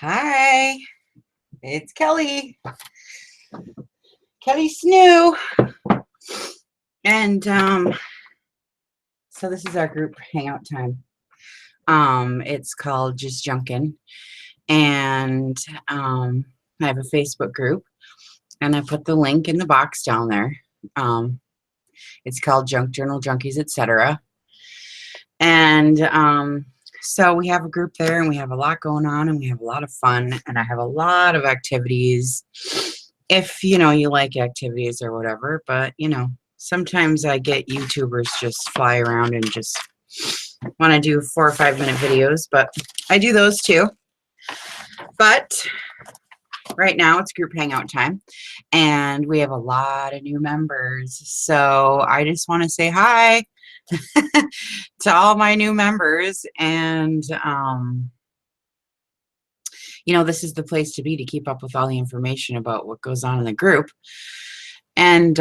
Hi, it's Kelly. Kelly Snoo. And so this is our group hangout time. It's called Just Junkin. And I have a Facebook group and I put the link in the box down there. It's called Junk Journal Junkies, etc. And so we have a group there and we have a lot going on and we have a lot of fun and I have a lot of activities. If you like activities or whatever, but sometimes I get YouTubers just fly around and just want to do 4 or 5 minute videos, but I do those too. But right now it's group hangout time and we have a lot of new members, so I just want to say hi to all my new members. And this is the place to be to keep up with all the information about what goes on in the group. And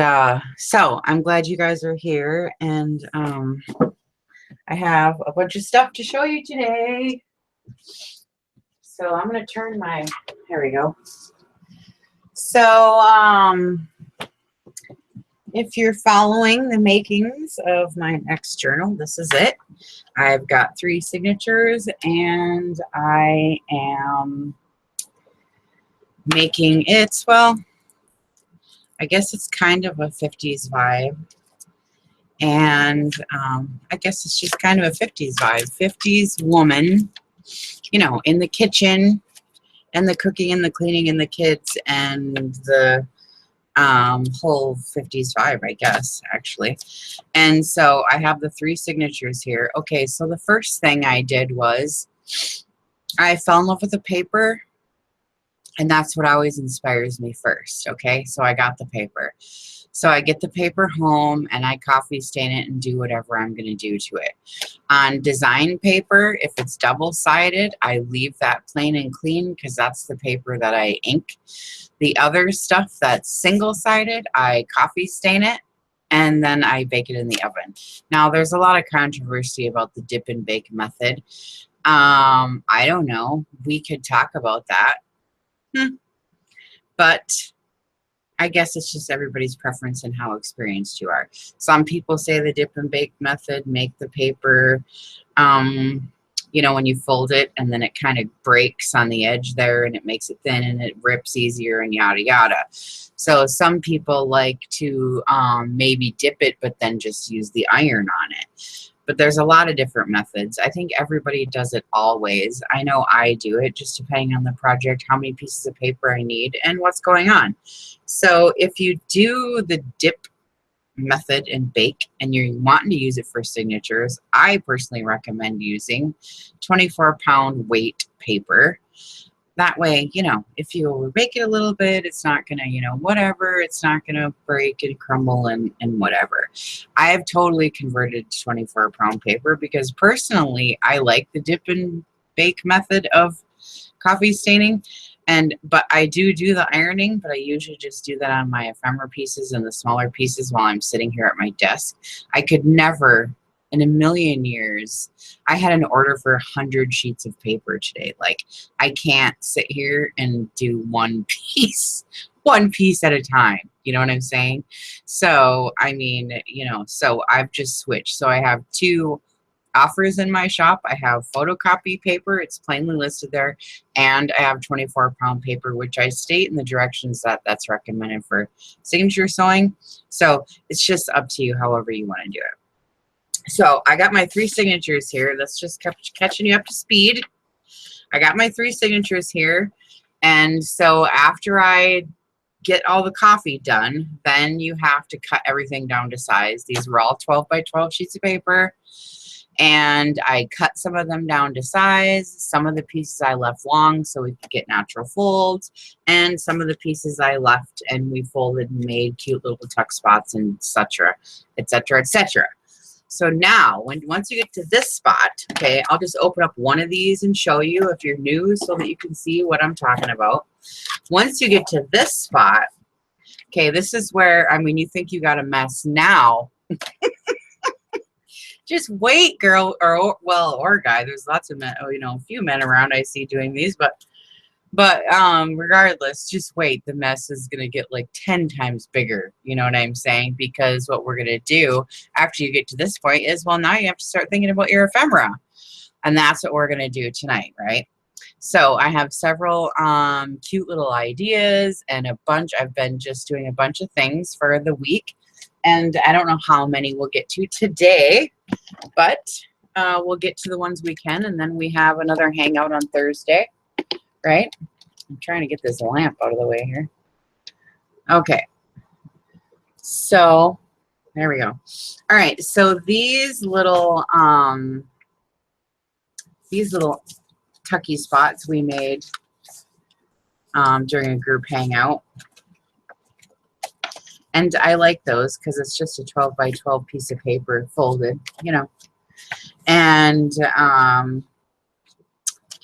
so I'm glad you guys are here, and I have a bunch of stuff to show you today. So I'm going to turn my, there we go. So if you're following the makings of my next journal, this is it. I've got 3 signatures and I am making it, well, I guess it's kind of a 50s vibe. And I guess it's just kind of a 50s vibe. 50s woman, in the kitchen and the cooking and the cleaning and the kids and the whole 50s vibe, I guess, actually. And so I have the 3 signatures here. Okay, so the first thing I did was I fell in love with the paper, and that's what always inspires me first. Okay, so I got the paper. So I get the paper home and I coffee stain it and do whatever I'm going to do to it. On design paper, if it's double-sided, I leave that plain and clean because that's the paper that I ink. The other stuff that's single-sided, I coffee stain it and then I bake it in the oven. Now, there's a lot of controversy about the dip and bake method. I don't know. We could talk about that. But I guess it's just everybody's preference and how experienced you are. Some people say the dip and bake method make the paper, when you fold it and then it kind of breaks on the edge there and it makes it thin and it rips easier and yada yada. So some people like to maybe dip it but then just use the iron on it. But there's a lot of different methods. I think everybody does it always. I know I do it just depending on the project, how many pieces of paper I need, and what's going on. So if you do the dip method and bake and you're wanting to use it for signatures, I personally recommend using 24-pound weight paper. That way, if you overbake it a little bit, it's not going to, whatever, it's not going to break and crumble and whatever. I have totally converted to 24-pound paper because personally, I like the dip and bake method of coffee staining. But I do the ironing, but I usually just do that on my ephemera pieces and the smaller pieces while I'm sitting here at my desk. I could never in a million years. I had an order for 100 sheets of paper today. Like, I can't sit here and do one piece at a time. You know what I'm saying? So, I mean, so I've just switched. So I have 2 offers in my shop. I have photocopy paper. It's plainly listed there. And I have 24-pound paper, which I state in the directions that's recommended for signature sewing. So it's just up to you however you want to do it. So I got my 3 signatures here. That's just catching you up to speed. I got my 3 signatures here. And so after I get all the coffee done, then you have to cut everything down to size. These were all 12 by 12 sheets of paper. And I cut some of them down to size. Some of the pieces I left long so we could get natural folds. And some of the pieces I left and we folded and made cute little tuck spots and etc., etc., etc. So now, once you get to this spot, okay, I'll just open up one of these and show you if you're new so that you can see what I'm talking about. Once you get to this spot, okay, this is where, I mean, you think you got a mess now. Just wait, girl, or guy. There's lots of men, a few men around I see doing these, but But regardless, just wait. The mess is going to get like 10 times bigger. You know what I'm saying? Because what we're going to do after you get to this point is, well, now you have to start thinking about your ephemera. And that's what we're going to do tonight, right? So I have several cute little ideas and a bunch. I've been just doing a bunch of things for the week. And I don't know how many we'll get to today, but we'll get to the ones we can. And then we have another hangout on Thursday, right? I'm trying to get this lamp out of the way here. Okay. So there we go. All right. So these little tucky spots we made during a group hangout. And I like those because it's just a 12 by 12 piece of paper folded, you know. And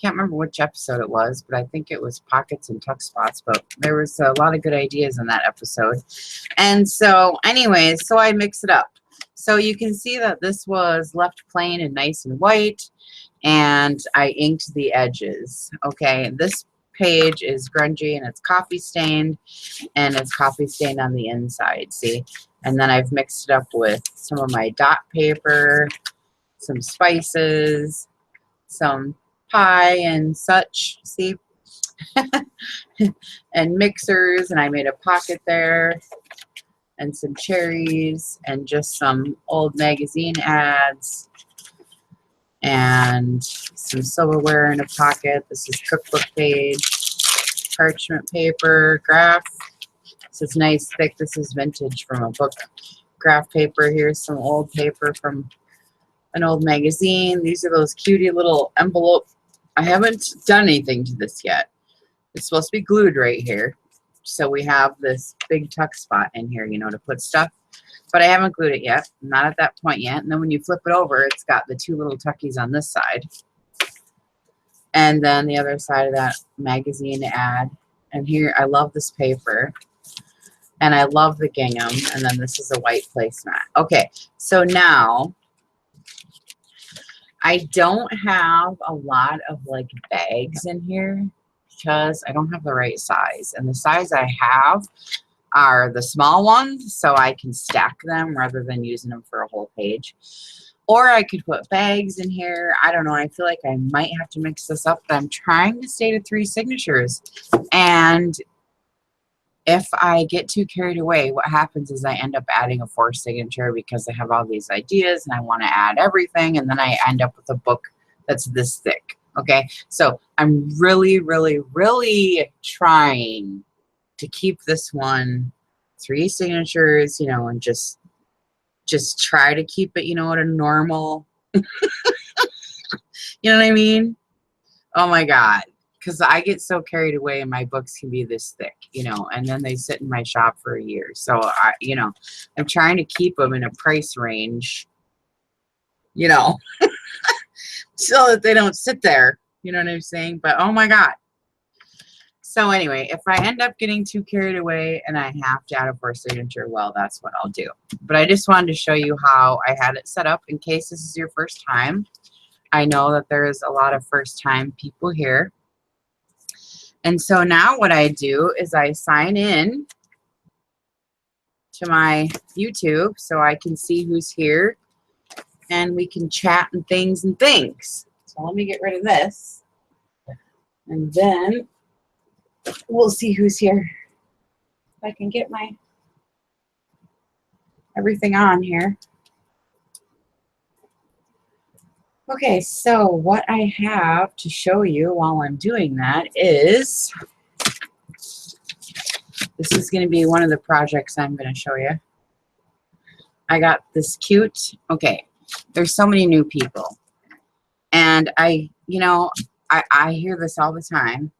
can't remember which episode it was, but I think it was Pockets and Tuck Spots. But there was a lot of good ideas in that episode. And so anyways, so I mix it up. So you can see that this was left plain and nice and white. And I inked the edges. Okay, this page is grungy and it's coffee stained, and it's coffee stained on the inside, see? And then I've mixed it up with some of my dot paper, some spices, some pie and such, see? And mixers, and I made a pocket there, and some cherries, and just some old magazine ads, and some silverware in a pocket. This is cookbook page, parchment paper, graph. This is nice, thick. This is vintage from a book. Graph paper. Here's some old paper from an old magazine. These are those cutie little envelopes. I haven't done anything to this yet. It's supposed to be glued right here. So we have this big tuck spot in here, you know, to put stuff. But I haven't glued it yet. I'm not at that point yet. And then when you flip it over, it's got the two little tuckies on this side. And then the other side of that magazine ad. And here, I love this paper. And I love the gingham. And then this is a white placemat. Okay, so now I don't have a lot of like bags in here because I don't have the right size. And the size I have are the small ones, so I can stack them rather than using them for a whole page. Or I could put bags in here. I don't know. I feel like I might have to mix this up, but I'm trying to stay to 3 signatures. And if I get too carried away, what happens is I end up adding a 4th signature because I have all these ideas and I want to add everything, and then I end up with a book that's this thick. Okay, so I'm really, really, really trying to keep this one 3 signatures, you know, and just try to keep it, you know, at a normal, you know what I mean? Oh my God. Because I get so carried away and my books can be this thick, you know, and then they sit in my shop for a year. So, you know, I'm trying to keep them in a price range, you know, so that they don't sit there, you know what I'm saying? But, oh my God. So anyway, if I end up getting too carried away and I have to add a 4th signature, well, that's what I'll do. But I just wanted to show you how I had it set up in case this is your first time. I know that there's a lot of first-time people here. And so now what I do is I sign in to my YouTube so I can see who's here and we can chat and things. So let me get rid of this. And then we'll see who's here. If I can get my everything on here. Okay, so what I have to show you while I'm doing that is, this is going to be one of the projects I'm going to show you. I got this cute, okay, there's so many new people. And I hear this all the time.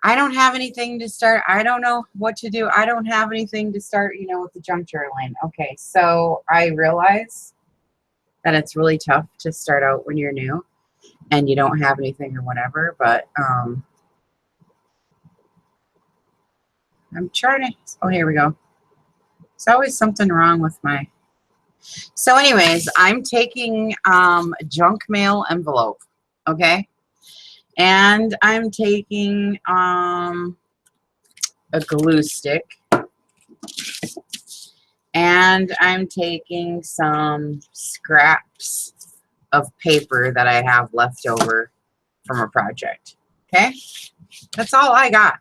I don't have anything to start. I don't know what to do. I don't have anything to start, you know, with the junk journaling. Okay, so I realize that it's really tough to start out when you're new and you don't have anything or whatever, but I'm trying to, oh, here we go. There's always something wrong with my, so anyways, I'm taking a junk mail envelope, Okay. And I'm taking a glue stick. And I'm taking some scraps of paper that I have left over from a project. Okay? That's all I got.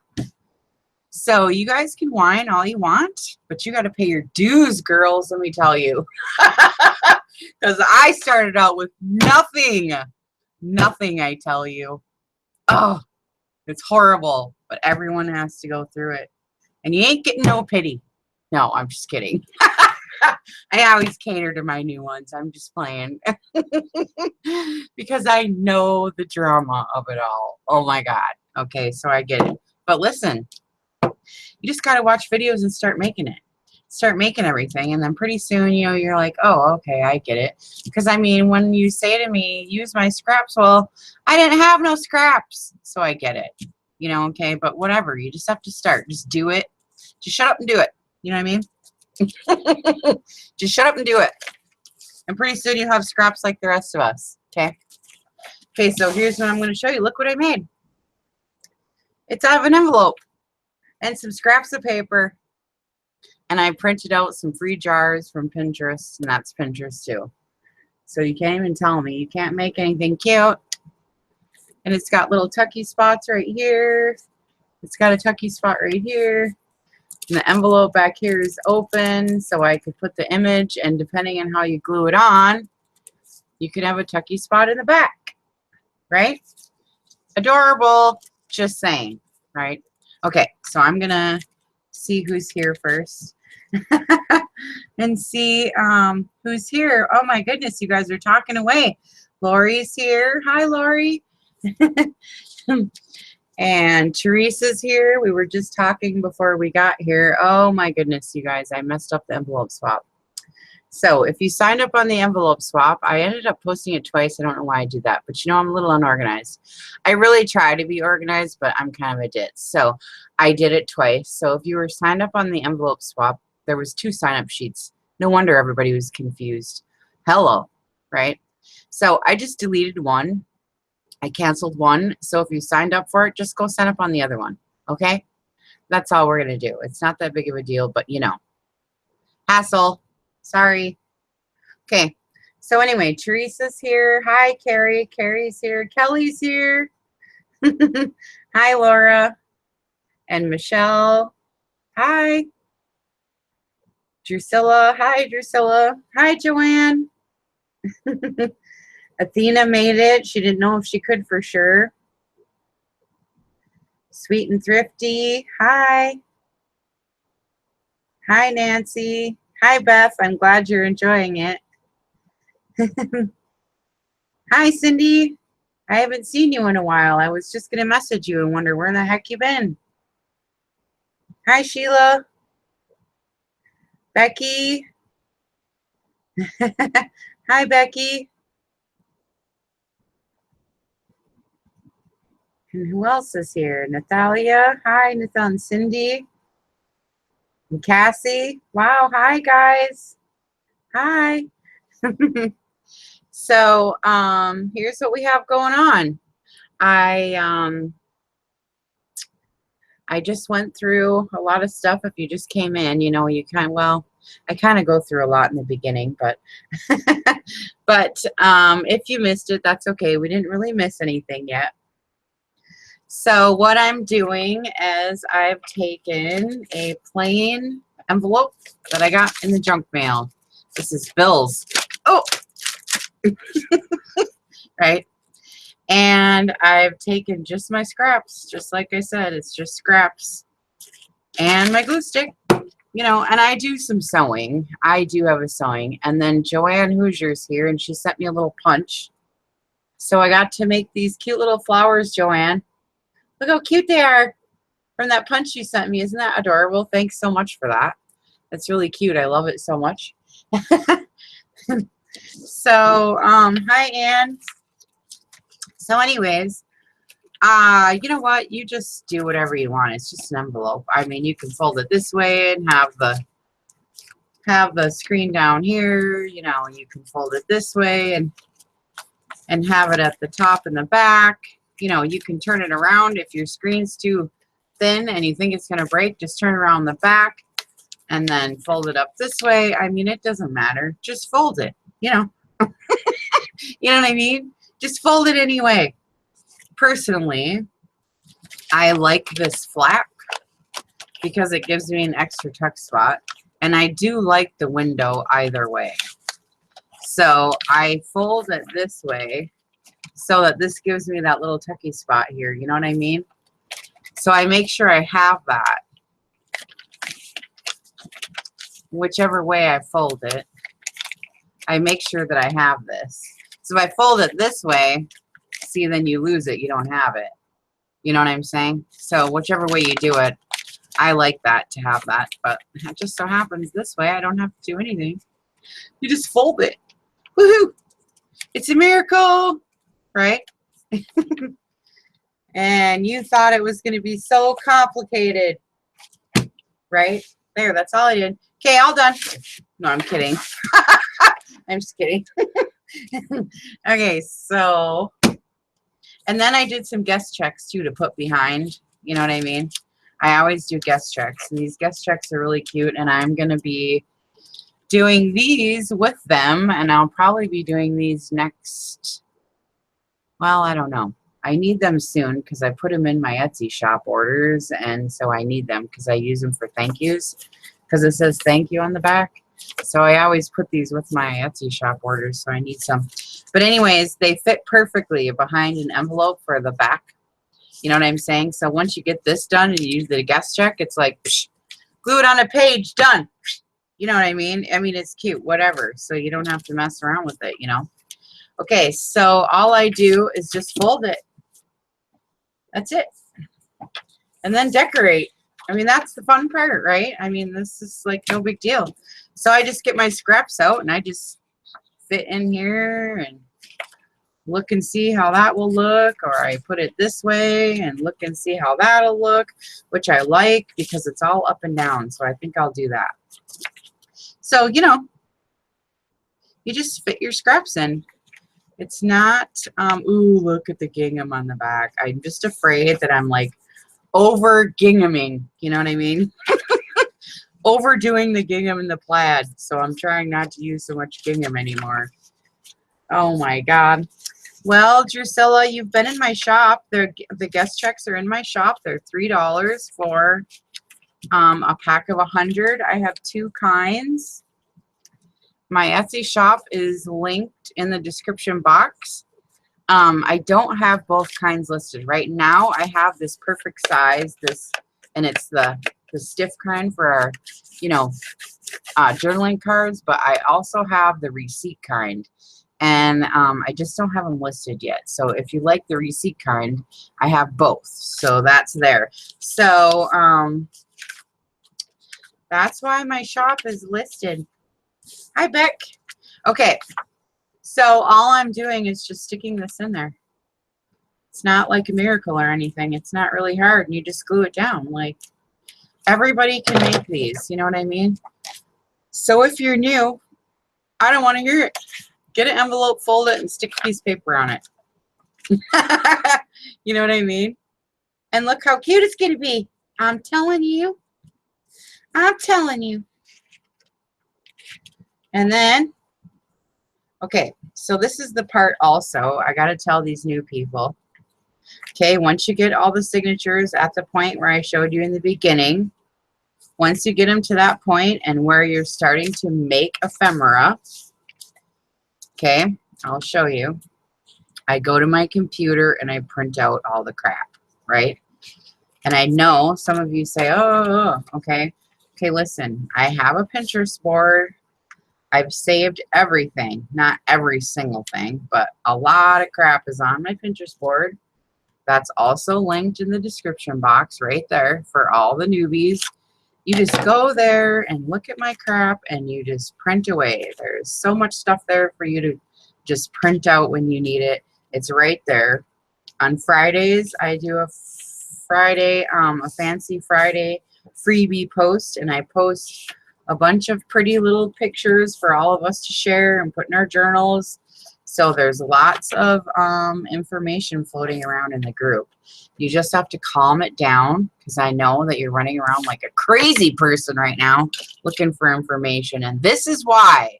So you guys can whine all you want, but you got to pay your dues, girls, let me tell you. Because I started out with nothing. Nothing, I tell you. Oh, it's horrible, but everyone has to go through it. And you ain't getting no pity. No, I'm just kidding. I always cater to my new ones. I'm just playing. Because I know the drama of it all. Oh my God. Okay, so I get it. But listen, you just got to watch videos and start making it. Start making everything. And then pretty soon, you know, you're like, oh, okay, I get it. Because, I mean, when you say to me, use my scraps, well, I didn't have no scraps. So I get it. You know, okay, but whatever. You just have to start. Just do it. Just shut up and do it. You know what I mean? Just shut up and do it. And pretty soon you'll have scraps like the rest of us. Okay? Okay, so here's what I'm going to show you. Look what I made. It's out of an envelope and some scraps of paper. And I printed out some free jars from Pinterest, and that's Pinterest too. So you can't even tell me you can't make anything cute. And it's got little tucky spots right here. It's got a tucky spot right here. And the envelope back here is open, so I could put the image, and depending on how you glue it on, you could have a tucky spot in the back, right? Adorable, just saying, right? Okay, so I'm going to see who's here first and see who's here. Oh my goodness, you guys are talking away. Lori's here. Hi, Lori. And Teresa's here. We were just talking before we got here. Oh my goodness, you guys, I messed up the envelope swap. So if you signed up on the envelope swap, I ended up posting it twice. I don't know why I did that, but you know, I'm a little unorganized. I really try to be organized, but I'm kind of a ditz. So I did it twice. So if you were signed up on the envelope swap, there was 2 sign-up sheets. No wonder everybody was confused. Hello, right? So I just deleted one. I canceled one. So if you signed up for it, just go sign up on the other one. Okay? That's all we're going to do. It's not that big of a deal, but you know. Hassle. Sorry. Okay. So anyway, Teresa's here. Hi, Carrie. Carrie's here. Kelly's here. Hi, Laura. And Michelle. Hi. Drusilla. Hi, Drusilla. Hi, Joanne. Athena made it. She didn't know if she could for sure. Sweet and Thrifty. Hi. Hi, Nancy. Hi, Beth. I'm glad you're enjoying it. Hi, Cindy. I haven't seen you in a while. I was just going to message you and wonder where the heck you been. Hi, Sheila. Becky. Hi, Becky. And who else is here? Natalia. Hi, Nathan and Cindy. And Cassie. Wow. Hi, guys. Hi. So, here's what we have going on. I just went through a lot of stuff. If you just came in, you know, you kind of, well, I kind of go through a lot in the beginning, but but if you missed it, that's okay. We didn't really miss anything yet. So what I'm doing is I've taken a plain envelope that I got in the junk mail. This is bills. Oh, right. And I've taken just my scraps, just like I said, it's just scraps and my glue stick, you know, and I do some sewing. I do have a sewing. And then Joanne Hoosier's here, and she sent me a little punch. So I got to make these cute little flowers, Joanne. Look how cute they are from that punch you sent me. Isn't that adorable? Thanks so much for that. That's really cute. I love it so much. So, hi, Ann. So anyways, you know what? You just do whatever you want. It's just an envelope. I mean, you can fold it this way and have the screen down here. You know, you can fold it this way and and have it at the top and the back. You know, you can turn it around if your screen's too thin and you think it's going to break. Just turn around the back and then fold it up this way. I mean, it doesn't matter. Just fold it, you know. You know what I mean? Just fold it anyway. Personally, I like this flap because it gives me an extra tuck spot. And I do like the window either way. So I fold it this way so that this gives me that little tucky spot here. You know what I mean? So I make sure I have that. Whichever way I fold it, I make sure that I have this. So if I fold it this way, see, then you lose it. You don't have it. You know what I'm saying? So whichever way you do it, I like that, to have that. But it just so happens this way, I don't have to do anything. You just fold it. Woohoo! It's a miracle, right? And you thought it was going to be so complicated, right? There, that's all I did. Okay, all done. No, I'm kidding. I'm just kidding. Okay, so, and then I did some guest checks too to put behind. You know what I mean? I always do guest checks, and these guest checks are really cute, and I'm going to be doing these with them, and I'll probably be doing these next, well, I don't know. I need them soon because I put them in my Etsy shop orders, and so I need them because I use them for thank yous because it says thank you on the back. So I always put these with my Etsy shop orders, so I need some. But anyways, they fit perfectly behind an envelope for the back. You know what I'm saying? So once you get this done and you use the guest check, it's like, psh, glue it on a page, done. You know what I mean? I mean, it's cute, whatever. So you don't have to mess around with it, you know? Okay, so all I do is just fold it. That's it. And then decorate. I mean, that's the fun part, right? I mean, this is like no big deal. So I just get my scraps out and I just fit in here and look and see how that will look, or I put it this way and look and see how that'll look, which I like because it's all up and down. So I think I'll do that. So, you know, you just fit your scraps in. It's not, ooh, look at the gingham on the back. I'm just afraid that I'm like over ginghaming. You know what I mean? Overdoing the gingham and the plaid. So I'm trying not to use so much gingham anymore. Oh my God. Well, Drusilla, you've been in my shop. The guest checks are in my shop. They're $3 for a pack of 100. I have 2 kinds. My Etsy shop is linked in the description box. I don't have both kinds listed. Right now, I have this perfect size, and it's the stiff kind for our, you know, journaling cards, but I also have the receipt kind. And I just don't have them listed yet. So if you like the receipt kind, I have both. So that's there. So that's why my shop is listed. Hi, Beck. Okay. So all I'm doing is just sticking this in there. It's not like a miracle or anything. It's not really hard. And you just glue it down. Like, everybody can make these. You know what I mean? So if you're new, I don't want to hear it. Get an envelope, fold it, and stick a piece of paper on it. You know what I mean? And look how cute it's going to be. I'm telling you. I'm telling you. And then, okay, so this is the part also. I got to tell these new people. Okay, once you get all the signatures at the point where I showed you in the beginning, once you get them to that point and where you're starting to make ephemera, okay, I'll show you. I go to my computer and I print out all the crap, right? And I know some of you say, oh, okay. Okay, listen, I have a Pinterest board. I've saved everything. Not every single thing, but a lot of crap is on my Pinterest board. That's also linked in the description box right there for all the newbies. You just go there and look at my crap and you just print away. There's so much stuff there for you to just print out when you need it. It's right there. On Fridays, I do a Fancy Friday freebie post, and I post a bunch of pretty little pictures for all of us to share and put in our journals. So there's lots of information floating around in the group. You just have to calm it down, because I know that you're running around like a crazy person right now looking for information. And this is why,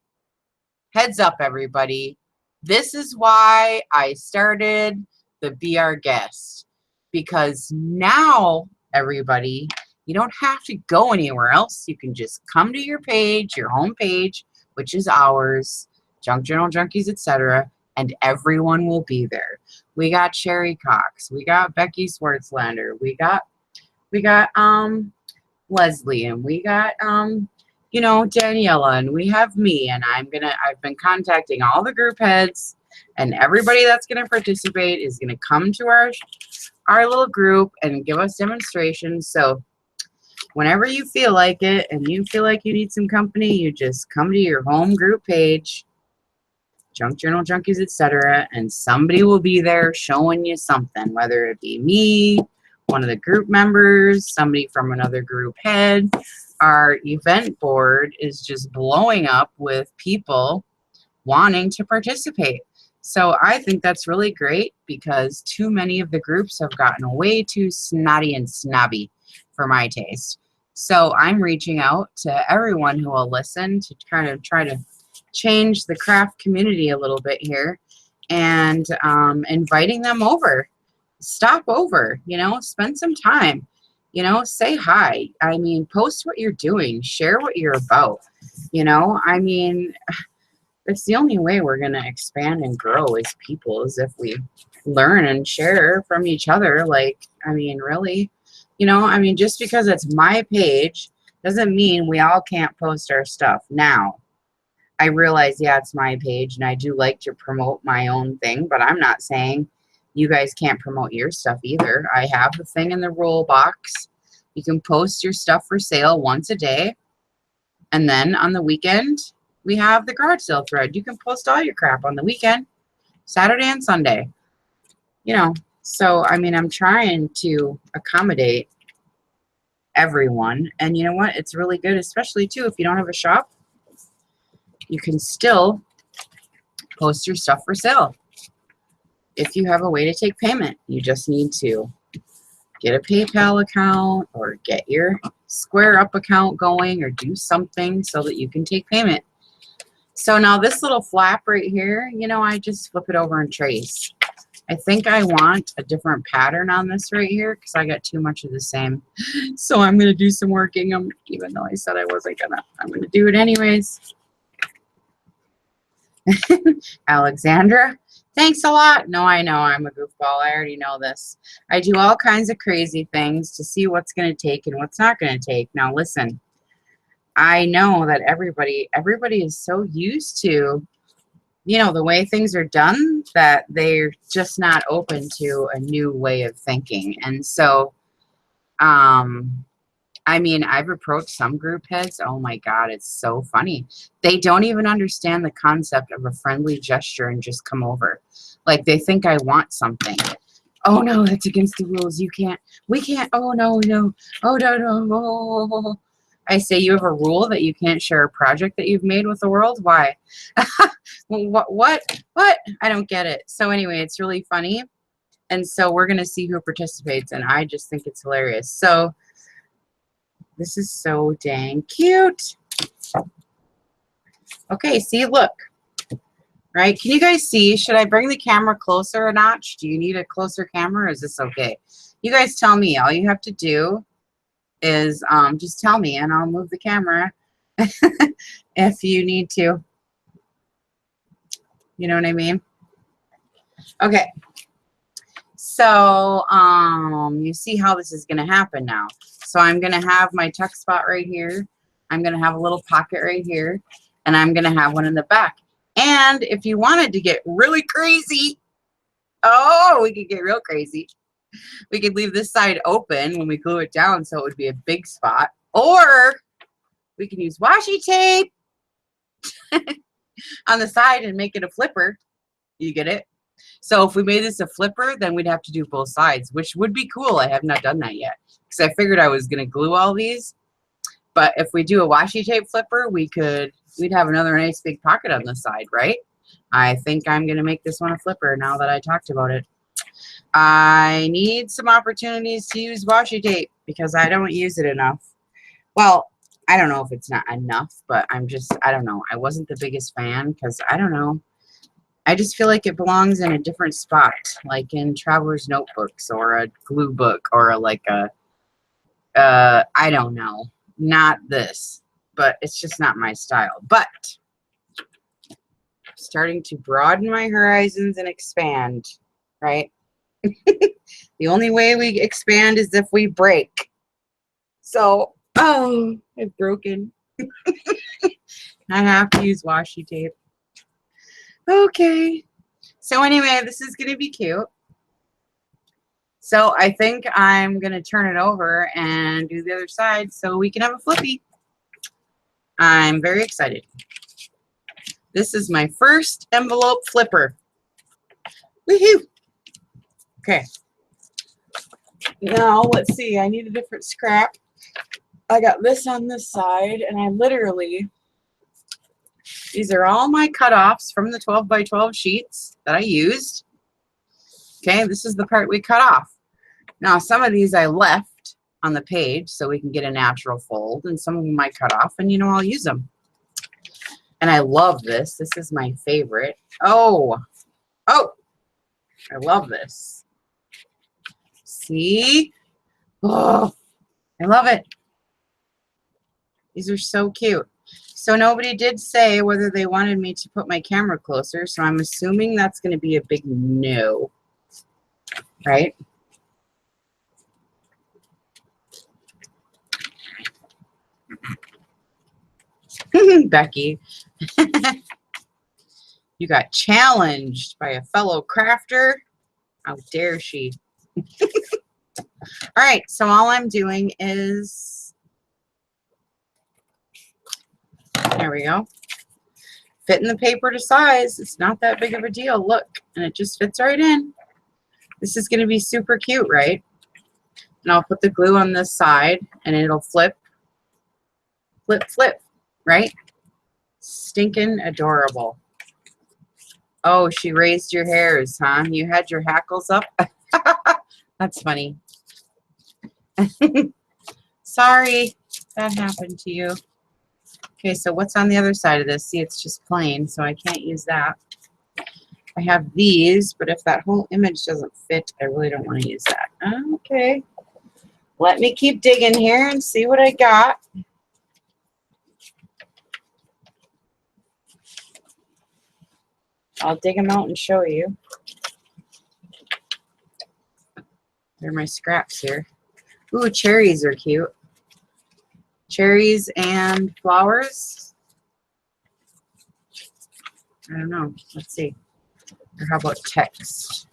heads up everybody, this is why I started the Be Our Guest. Because now, everybody, you don't have to go anywhere else. You can just come to your page, your home page, which is ours, Junk Journal Junkies, etc., and everyone will be there. We got Sherry Cox, we got Becky Swartzlander, we got Leslie, and we got you know, Daniela, and we have me, and I've been contacting all the group heads, and everybody that's going to participate is going to come to our little group and give us demonstrations. So whenever you feel like it and you feel like you need some company, you just come to your home group page, Junk Journal Junkies, etc., and somebody will be there showing you something, whether it be me, one of the group members, somebody from another group head. Our event board is just blowing up with people wanting to participate. So I think that's really great, because too many of the groups have gotten way too snotty and snobby for my taste. So I'm reaching out to everyone who will listen to kind of try to change the craft community a little bit here, and inviting them over. Stop over, you know, spend some time, you know, say hi. I mean, post what you're doing, share what you're about, you know. I mean, it's the only way we're going to expand and grow as people, is if we learn and share from each other. Like, I mean, really, you know, I mean, just because it's my page doesn't mean we all can't post our stuff. Now, I realize, yeah, it's my page, and I do like to promote my own thing, but I'm not saying you guys can't promote your stuff either. I have the thing in the rule box. You can post your stuff for sale once a day, and then on the weekend, we have the garage sale thread. You can post all your crap on the weekend, Saturday and Sunday. You know, so, I mean, I'm trying to accommodate everyone. And you know what? It's really good, especially, too, if you don't have a shop. You can still post your stuff for sale. If you have a way to take payment, you just need to get a PayPal account or get your Square Up account going, or do something so that you can take payment. So now this little flap right here, you know, I just flip it over and trace. I think I want a different pattern on this right here, because I got too much of the same. So I'm going to do some working, even though I said I wasn't going to. I'm going to do it anyways. Alexandra, thanks a lot. No, I know I'm a goofball. I already know this. I do all kinds of crazy things to see what's going to take and what's not going to take. Now listen, I know that everybody is so used to, you know, the way things are done, that they're just not open to a new way of thinking. And so, I mean, I've approached some group heads. Oh my God, it's so funny. They don't even understand the concept of a friendly gesture and just come over. Like, they think I want something. Oh no, that's against the rules. You can't. We can't. Oh no, no. Oh no, no. Oh. I say, you have a rule that you can't share a project that you've made with the world? Why? What? I don't get it. So anyway, it's really funny. And so we're going to see who participates, and I just think it's hilarious. So this is so dang cute. Okay, see, look. Right? Can you guys see? Should I bring the camera closer a notch? Do you need a closer camera, or is this okay? You guys tell me. All you have to do is just tell me, and I'll move the camera if you need to. You know what I mean? Okay. So you see how this is going to happen now. So I'm going to have my tuck spot right here. I'm going to have a little pocket right here, and I'm going to have one in the back. And if you wanted to get really crazy, oh, we could get real crazy. We could leave this side open when we glue it down, so it would be a big spot. Or we can use washi tape on the side and make it a flipper. You get it? So if we made this a flipper, then we'd have to do both sides, which would be cool. I have not done that yet, because I figured I was going to glue all these. But if we do a washi tape flipper, we'd have another nice big pocket on the side, right? I think I'm going to make this one a flipper now that I talked about it. I need some opportunities to use washi tape because I don't use it enough. Well, I don't know if it's not enough, but I don't know. I wasn't the biggest fan because I don't know. I just feel like it belongs in a different spot, like in traveler's notebooks or a glue book or like a, I don't know, not this, but it's just not my style. But starting to broaden my horizons and expand, right? The only way we expand is if we break. So, oh, it's broken. I have to use washi tape. Okay. So anyway, this is going to be cute. So I think I'm going to turn it over and do the other side so we can have a flippy. I'm very excited. This is my first envelope flipper. Woohoo! Okay. Now, let's see. I need a different scrap. I got this on this side, and I literally, these are all my cutoffs from the 12 by 12 sheets that I used. Okay, this is the part we cut off. Now, some of these I left on the page so we can get a natural fold, and some of them I cut off, and, you know, I'll use them. And I love this. This is my favorite. Oh, I love this. See? Oh, I love it. These are so cute. So nobody did say whether they wanted me to put my camera closer, so I'm assuming that's going to be a big no. Right? Becky. You got challenged by a fellow crafter. How dare she? All right, so all I'm doing is, there we go. Fitting the paper to size. It's not that big of a deal. Look, and it just fits right in. This is going to be super cute, right? And I'll put the glue on this side, and it'll flip, flip, flip, right? Stinking adorable. Oh, she raised your hairs, huh? You had your hackles up? That's funny. Sorry that happened to you. Okay, so what's on the other side of this? See, it's just plain, so I can't use that. I have these, but if that whole image doesn't fit, I really don't want to use that. Okay. Let me keep digging here and see what I got. I'll dig them out and show you. They're my scraps here. Ooh, cherries are cute. Cherries and flowers. I don't know. Let's see. Or how about text?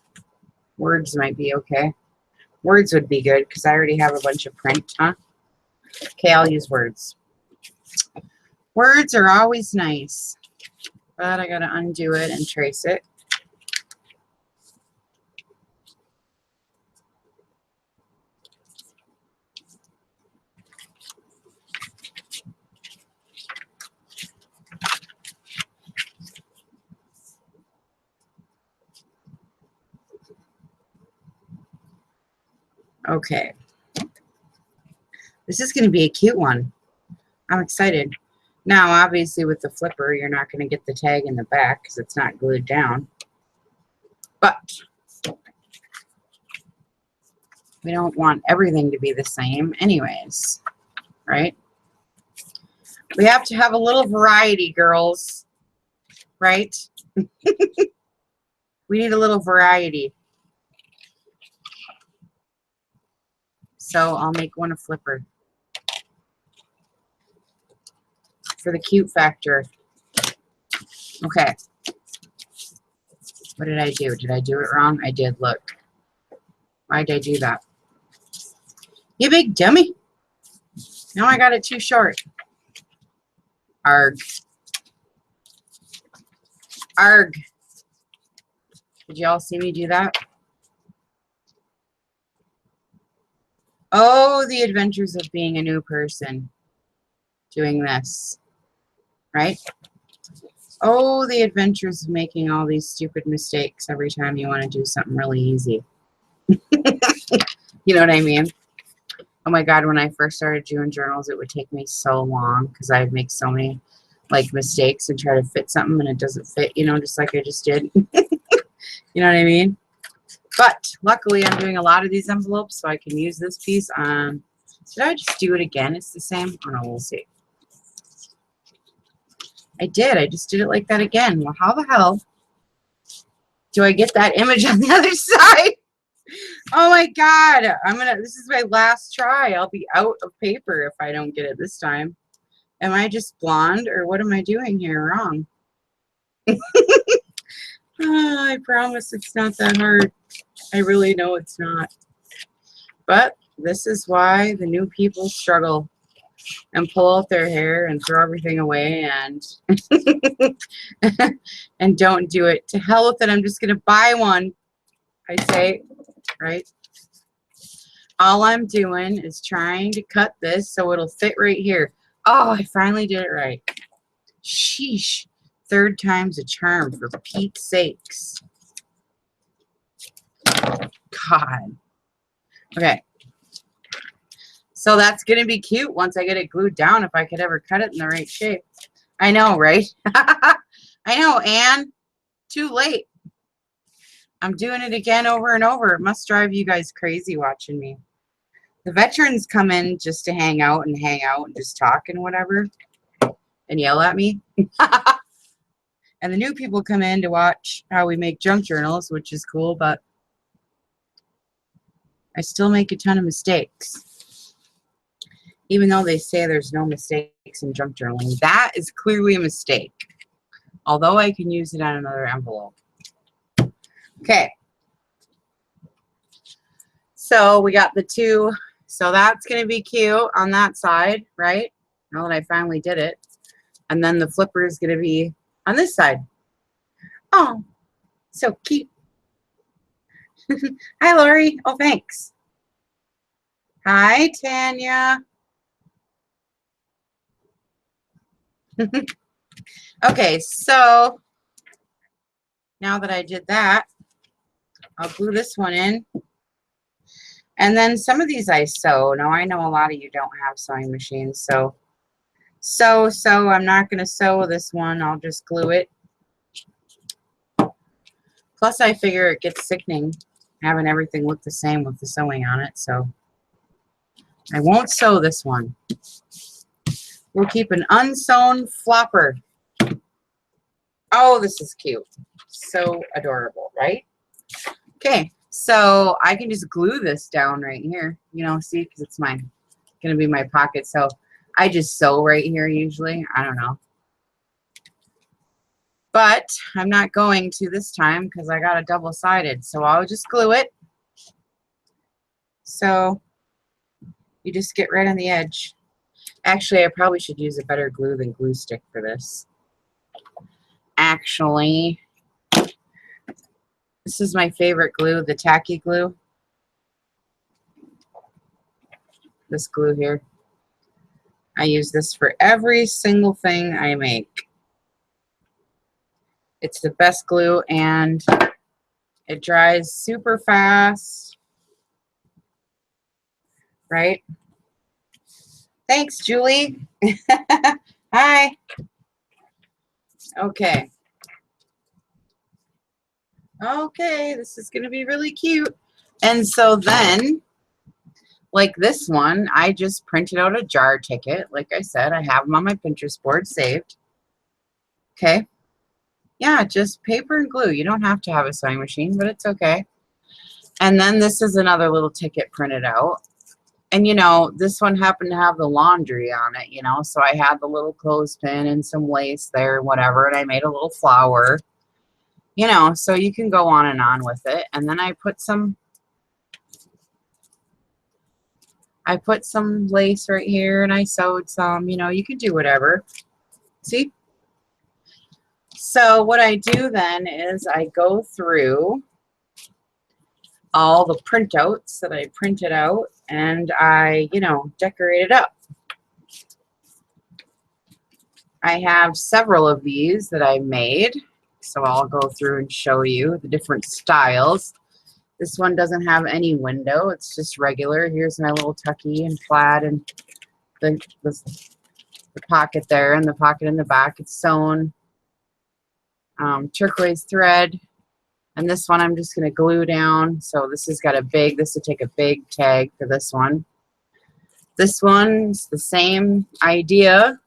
Words might be okay. Words would be good because I already have a bunch of print, huh? Okay, I'll use words. Words are always nice. But I gotta undo it and trace it. Okay. This is going to be a cute one. I'm excited. Now, obviously, with the flipper, you're not going to get the tag in the back because it's not glued down. But we don't want everything to be the same anyways, right? We have to have a little variety, girls, right? We need a little variety. So I'll make one a flipper. For the cute factor. Okay. What did I do? Did I do it wrong? I did. Look. Why did I do that? You big dummy. Now I got it too short. Arg. Arg. Did y'all see me do that? Oh, the adventures of being a new person. Doing this. Right? Oh, the adventures of making all these stupid mistakes every time you want to do something really easy. You know what I mean? Oh my God, when I first started doing journals, it would take me so long because I would make so many like mistakes and try to fit something and it doesn't fit, you know, just like I just did. You know what I mean? But luckily I'm doing a lot of these envelopes so I can use this piece on, did I just do it again? It's the same? Oh no, we'll see. I did. I just did it like that again. Well, how the hell do I get that image on the other side? Oh my God. This is my last try. I'll be out of paper if I don't get it this time. Am I just blonde or what am I doing here wrong? Oh, I promise it's not that hard. I really know it's not. But this is why the new people struggle and pull out their hair and throw everything away and and don't do it. To hell with it. I'm just going to buy one. I say, right? All I'm doing is trying to cut this so it'll fit right here. Oh, I finally did it right. Sheesh. Third time's a charm, for Pete's sakes. God. Okay. So that's going to be cute once I get it glued down, if I could ever cut it in the right shape. I know, right? I know, Anne. Too late. I'm doing it again over and over. It must drive you guys crazy watching me. The veterans come in just to hang out and just talk and whatever and yell at me. And the new people come in to watch how we make junk journals, which is cool, but I still make a ton of mistakes. Even though they say there's no mistakes in junk journaling, that is clearly a mistake. Although I can use it on another envelope. Okay. So we got the two. So that's going to be cute on that side, right? Now that I finally did it. And then the flipper is going to be on this side. Oh, so cute. Hi, Lori. Oh, thanks. Hi, Tanya. Okay, so now that I did that, I'll glue this one in. And then some of these I sew. Now, I know a lot of you don't have sewing machines, so I'm not going to sew this one. I'll just glue it. Plus, I figure it gets sickening having everything look the same with the sewing on it, so I won't sew this one. We'll keep an unsewn flopper. Oh, this is cute. So adorable, right? Okay, so I can just glue this down right here. You know, see, because it's going to be my pocket. So I just sew right here usually. I don't know. But I'm not going to this time because I got a double-sided. So I'll just glue it. So you just get right on the edge. Actually, I probably should use a better glue than glue stick for this. Actually, this is my favorite glue, the tacky glue. This glue here. I use this for every single thing I make. It's the best glue and it dries super fast. Right? Thanks, Julie. Hi. Okay. Okay, this is going to be really cute. And so then, like this one, I just printed out a jar ticket. Like I said, I have them on my Pinterest board saved. Okay. Yeah, just paper and glue. You don't have to have a sewing machine, but it's okay. And then this is another little ticket printed out. And, you know, this one happened to have the laundry on it, you know, so I had the little clothespin and some lace there, whatever, and I made a little flower, you know, so you can go on and on with it. And then I put some lace right here, and I sewed some, you know, you can do whatever. See? So what I do then is I go through all the printouts that I printed out, and I, you know, decorate it up. I have several of these that I made, so I'll go through and show you the different styles. This one doesn't have any window. It's just regular. Here's my little tucky and plaid and the pocket there and the pocket in the back. It's sewn turquoise thread. And this one I'm just going to glue down. So this has got a big, this would take a big tag for this one. This one's the same idea,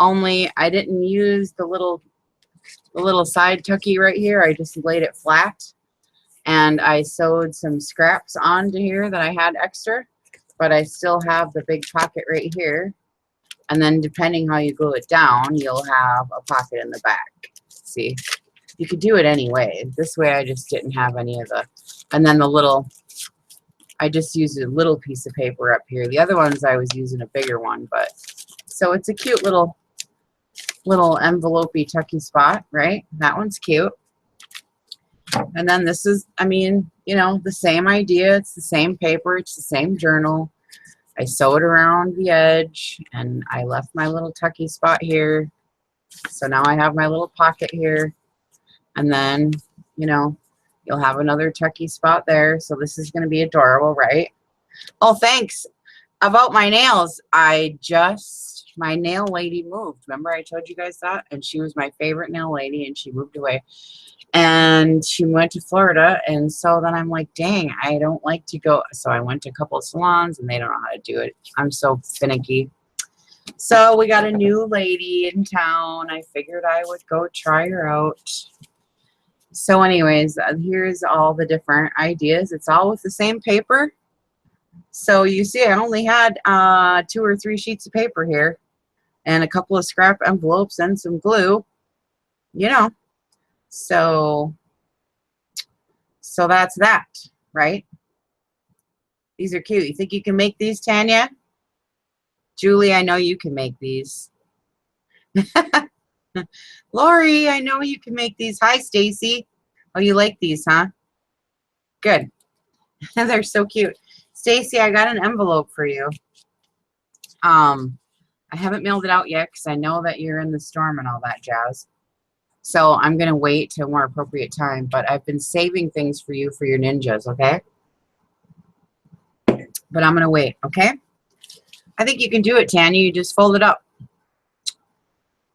only I didn't use the little side tucky right here. I just laid it flat. And I sewed some scraps onto here that I had extra, but I still have the big pocket right here. And then depending how you glue it down, you'll have a pocket in the back. See, you could do it any way. This way I just didn't have any of the, and then the little, I just used a little piece of paper up here. The other ones I was using a bigger one, but so it's a cute little envelope-y tucky spot, right? That one's cute. And then this is, I mean, you know, the same idea. It's the same paper. It's the same journal. I sewed around the edge, and I left my little tucky spot here. So now I have my little pocket here. And then, you know, you'll have another tucky spot there. So this is going to be adorable, right? Oh, thanks. About my nails, my nail lady moved. Remember I told you guys that? And she was my favorite nail lady, and she moved away. And she went to Florida, and so then I'm like, dang, I don't like to go. So I went to a couple of salons, and they don't know how to do it. I'm so finicky. So we got a new lady in town. I figured I would go try her out. So anyways, here's all the different ideas. It's all with the same paper. So you see I only had 2 or 3 sheets of paper here and a couple of scrap envelopes and some glue, you know. So that's that, right? These are cute. You think you can make these, Tanya? Julie, I know you can make these. Lori, I know you can make these. Hi, Stacy. Oh, you like these, huh? Good. They're so cute. Stacy, I got an envelope for you. I haven't mailed it out yet because I know that you're in the storm and all that jazz. So I'm going to wait till a more appropriate time. But I've been saving things for you for your ninjas, okay? But I'm going to wait, okay? I think you can do it, Tanya. You just fold it up.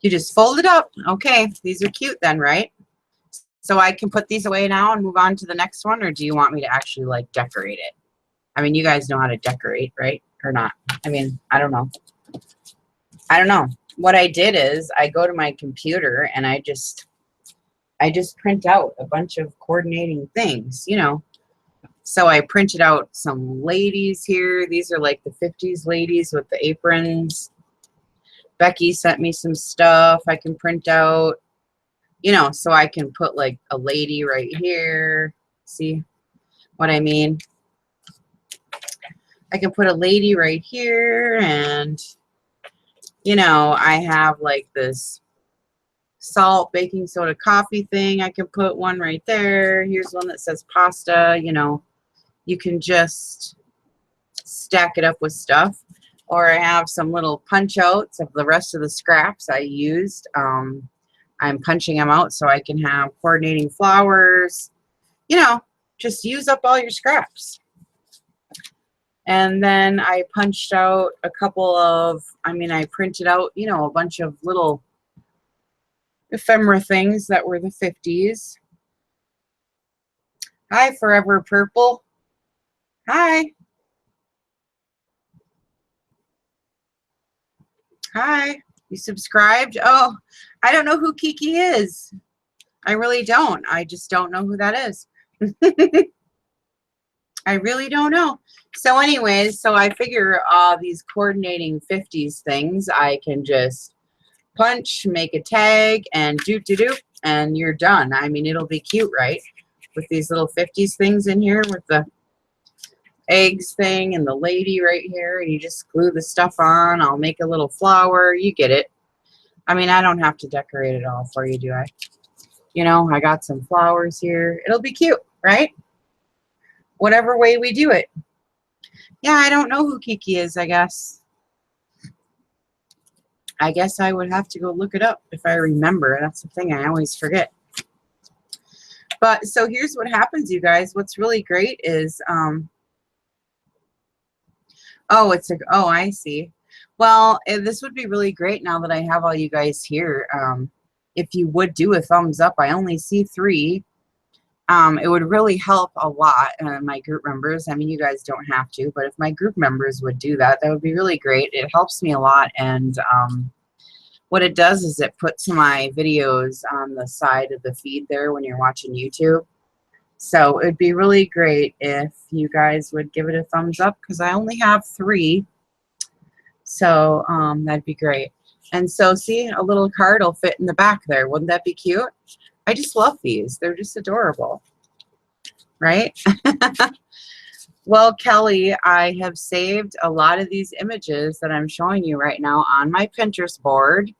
You just fold it up. Okay, these are cute then, right? So I can put these away now and move on to the next one, or do you want me to actually, like, decorate it? I mean, you guys know how to decorate, right? Or not? I mean, I don't know. I don't know. What I did is I go to my computer and I just print out a bunch of coordinating things, you know. So I printed out some ladies here. These are like the 50s ladies with the aprons. Becky sent me some stuff I can print out, you know, so I can put like a lady right here. See what I mean? I can put a lady right here, and you know, I have like this salt, baking soda, coffee thing. I can put one right there. Here's one that says pasta. You know, you can just stack it up with stuff. Or I have some little punch outs of the rest of the scraps I used. I'm punching them out so I can have coordinating flowers. You know, just use up all your scraps. And then I punched out a couple of, I printed out, you know, a bunch of little ephemera things that were the 50s. Hi, Forever Purple. Hi. Hi. You subscribed? Oh, I don't know who Kiki is. I really don't. I just don't know who that is. I really don't know. So anyways, so I figure these coordinating 50s things, I can just punch, make a tag, and do, and you're done. I mean, it'll be cute, right? With these little 50s things in here with the eggs thing and the lady right here, and you just glue the stuff on. I'll make a little flower. You get it. I mean, I don't have to decorate it all for you, do I? You know, I got some flowers here. It'll be cute, right? Whatever way we do it. Yeah, I don't know who Kiki is, I guess. I guess I would have to go look it up if I remember. That's the thing, I always forget. But so here's what happens, you guys. What's really great is, oh, I see. Well, this would be really great now that I have all you guys here. If you would do a thumbs up, I only see 3. It would really help a lot, my group members. I mean, you guys don't have to, but if my group members would do that, that would be really great. It helps me a lot, and what it does is it puts my videos on the side of the feed there when you're watching YouTube. So it'd be really great if you guys would give it a thumbs up, because I only have 3. So that'd be great. And so see, a little card will fit in the back there. Wouldn't that be cute? I just love these. They're just adorable, right? Well, Kelly, I have saved a lot of these images that I'm showing you right now on my Pinterest board.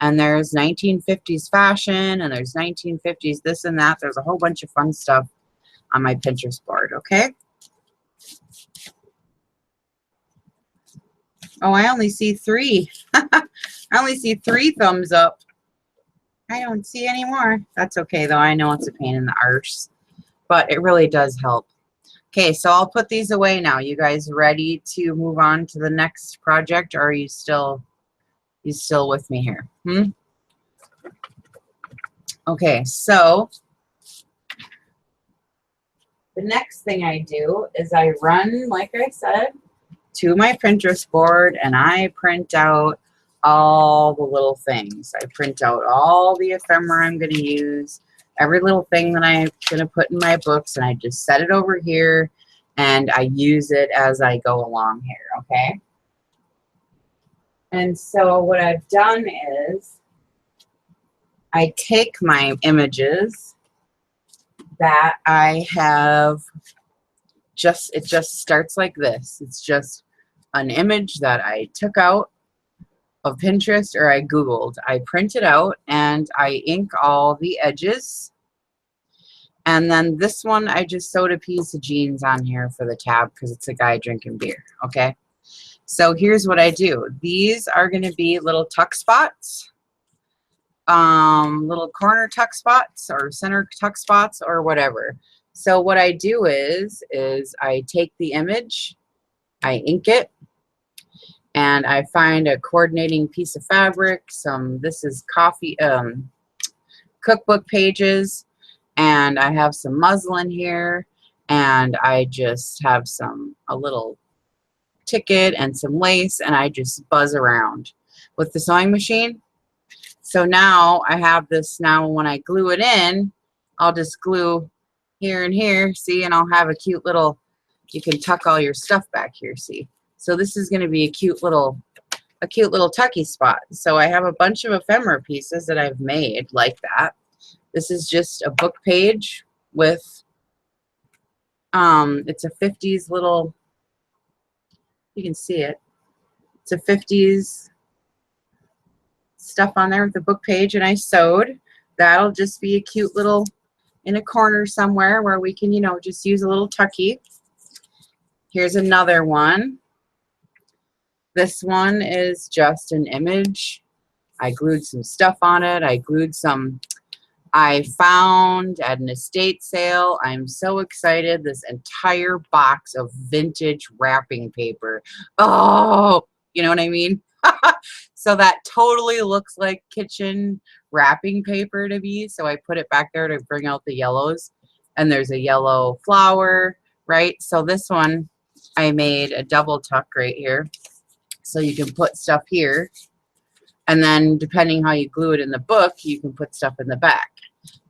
And there's 1950s fashion, and there's 1950s this and that. There's a whole bunch of fun stuff on my Pinterest board, okay? Oh, I only see 3. I only see 3 thumbs up. I don't see any more. That's okay, though. I know it's a pain in the arse, but it really does help. Okay, so I'll put these away now. You guys ready to move on to the next project, or are you still with me here? Okay, so the next thing I do is I run, like I said, to my Pinterest board, and I print out all the little things. I print out all the ephemera I'm going to use, every little thing that I'm going to put in my books, and I just set it over here, and I use it as I go along here, okay? And so what I've done is I take my images that I have it just starts like this. It's just an image that I took out of Pinterest or I Googled. I print it out and I ink all the edges. And then this one, I just sewed a piece of jeans on here for the tab because it's a guy drinking beer, okay? So here's what I do. These are going to be little tuck spots, little corner tuck spots or center tuck spots or whatever. So what I do is I take the image, I ink it, and I find a coordinating piece of fabric. This is cookbook pages, and I have some muslin here, and I just have a little ticket and some lace, and I just buzz around with the sewing machine. So now I have this. Now when I glue it in, I'll just glue here and here, see, and I'll have a cute little, you can tuck all your stuff back here, see. So this is going to be a cute little tucky spot. So I have a bunch of ephemera pieces that I've made like that. This is just a book page with it's a 50s little, you can see it, it's a 50s stuff on there with the book page, and I sewed. That'll just be a cute little in a corner somewhere where we can, you know, just use a little tucky. Here's another one. This one is just an image. I glued some stuff on it. I found at an estate sale. I'm so excited. This entire box of vintage wrapping paper. Oh, you know what I mean? So that totally looks like kitchen wrapping paper to me. So I put it back there to bring out the yellows. And there's a yellow flower, right? So this one, I made a double tuck right here. So you can put stuff here. And then depending how you glue it in the book, you can put stuff in the back.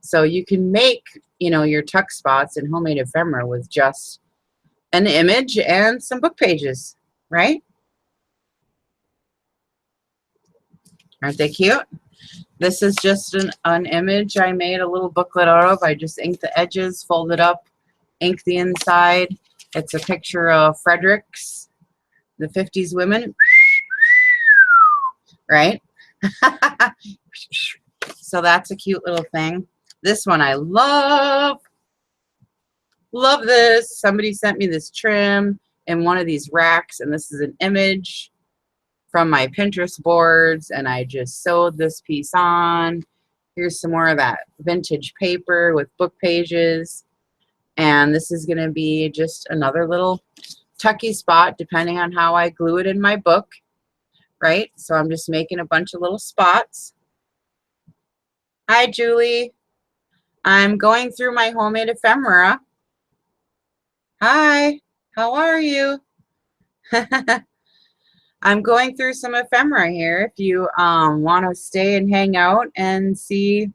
So you can make, you know, your tuck spots in homemade ephemera with just an image and some book pages, right? Aren't they cute? This is just an image I made a little booklet out of. I just inked the edges, folded up, inked the inside. It's a picture of Fredericks, the 50s women, right? So that's a cute little thing. This one I love. Love this. Somebody sent me this trim in one of these racks, and this is an image. from my Pinterest boards, and I just sewed this piece on. Here's some more of that vintage paper with book pages. And this is going to be just another little tucky spot depending on how I glue it in my book, right? So I'm just making a bunch of little spots. Hi, Julie. I'm going through my homemade ephemera. Hi, how are you? I'm going through some ephemera here. If you want to stay and hang out and see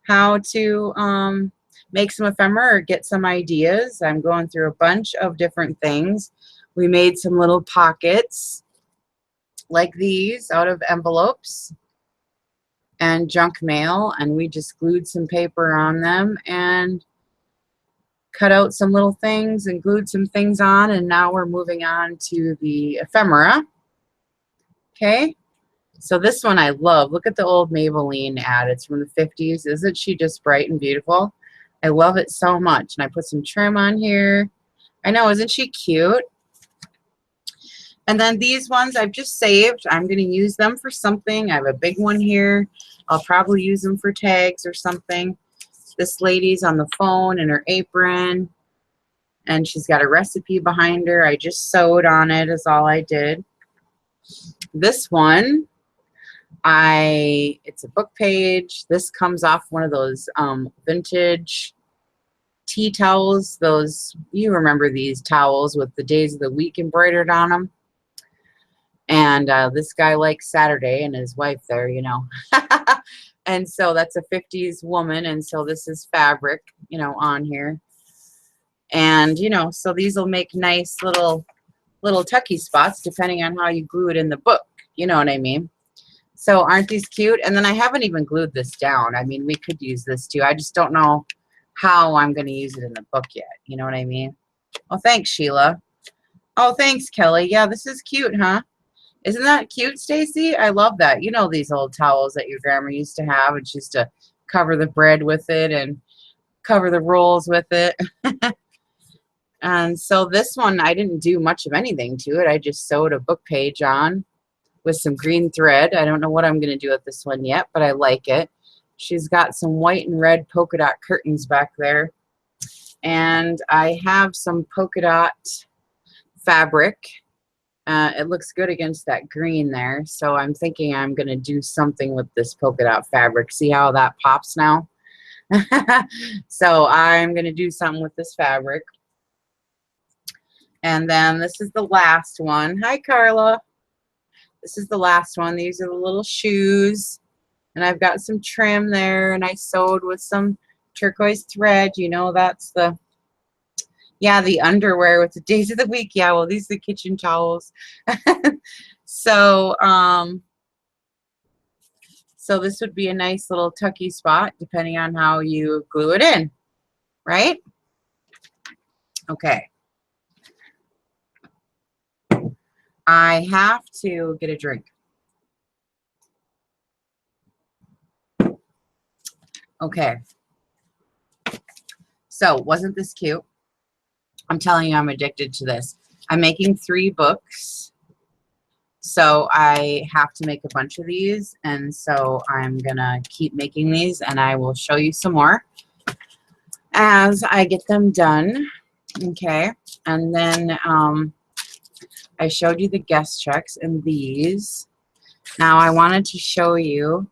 how to make some ephemera or get some ideas. I'm going through a bunch of different things. We made some little pockets like these out of envelopes and junk mail, and we just glued some paper on them and cut out some little things and glued some things on, and now we're moving on to the ephemera. Okay, so this one I love. Look at the old Maybelline ad. It's from the 50s. Isn't she just bright and beautiful? I love it so much. And I put some trim on here. I know, isn't she cute? And then these ones I've just saved. I'm going to use them for something. I have a big one here. I'll probably use them for tags or something. This lady's on the phone in her apron, and she's got a recipe behind her. I just sewed on it is all I did. This one, it's a book page. This comes off one of those vintage tea towels. Those, you remember these towels with the days of the week embroidered on them. And this guy likes Saturday and his wife there, you know. And so that's a 50s woman, and so this is fabric, you know, on here. And, you know, so these will make nice little tucky spots depending on how you glue it in the book. You know what I mean? So aren't these cute? And then I haven't even glued this down. I mean, we could use this too. I just don't know how I'm going to use it in the book yet. You know what I mean? Oh, thanks, Sheila. Oh, thanks, Kelly. Yeah, this is cute, huh? Isn't that cute, Stacy? I love that. You know these old towels that your grandma used to have, and she used to cover the bread with it and cover the rolls with it. And so this one, I didn't do much of anything to it. I just sewed a book page on with some green thread. I don't know what I'm going to do with this one yet, but I like it. She's got some white and red polka dot curtains back there. And I have some polka dot fabric. It looks good against that green there. So I'm thinking I'm going to do something with this polka dot fabric. See how that pops now? So I'm going to do something with this fabric. And then this is the last one. Hi, Carla. This is the last one. These are the little shoes. And I've got some trim there. And I sewed with some turquoise thread. You know, that's the... Yeah, the underwear with the days of the week. Yeah, well, these are the kitchen towels. So, so this would be a nice little tucky spot, depending on how you glue it in, right? Okay. I have to get a drink. Okay. So, wasn't this cute? I'm telling you, I'm addicted to this. I'm making 3 books, so I have to make a bunch of these, and so I'm gonna keep making these, and I will show you some more as I get them done. Okay, and then I showed you the guest checks and these. Now I wanted to show you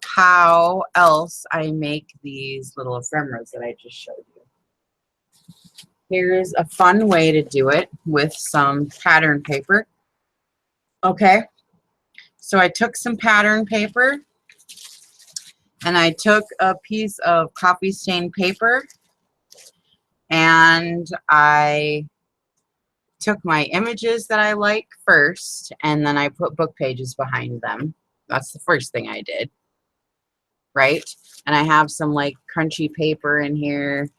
how else I make these little ephemeras that I just showed you. Here's a fun way to do it with some pattern paper. Okay, so I took some pattern paper and I took a piece of coffee stained paper and I took my images that I like first, and then I put book pages behind them. That's the first thing I did, right? And I have some like crunchy paper in here.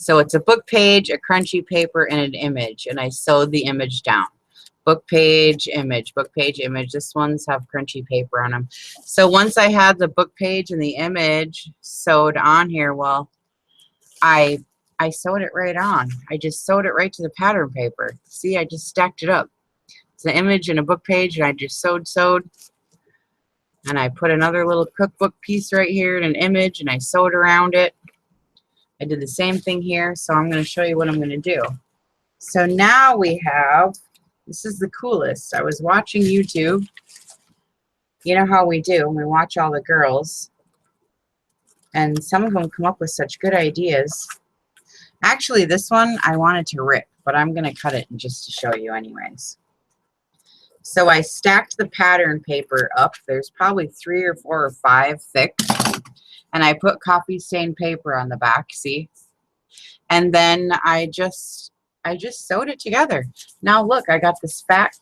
So it's a book page, a crunchy paper, and an image. And I sewed the image down. Book page, image, book page, image. This one's have crunchy paper on them. So once I had the book page and the image sewed on here, well, I sewed it right on. I just sewed it right to the pattern paper. See, I just stacked it up. It's an image and a book page, and I just sewed. And I put another little cookbook piece right here and an image, and I sewed around it. I did the same thing here, so I'm going to show you what I'm going to do. So now we have, this is the coolest. I was watching YouTube. You know how we do, we watch all the girls. And some of them come up with such good ideas. Actually, this one I wanted to rip, but I'm going to cut it just to show you anyways. So I stacked the pattern paper up. There's probably 3 or 4 or 5 thick. And I put coffee stained paper on the back, see? And then I just sewed it together. Now look, I got this fat,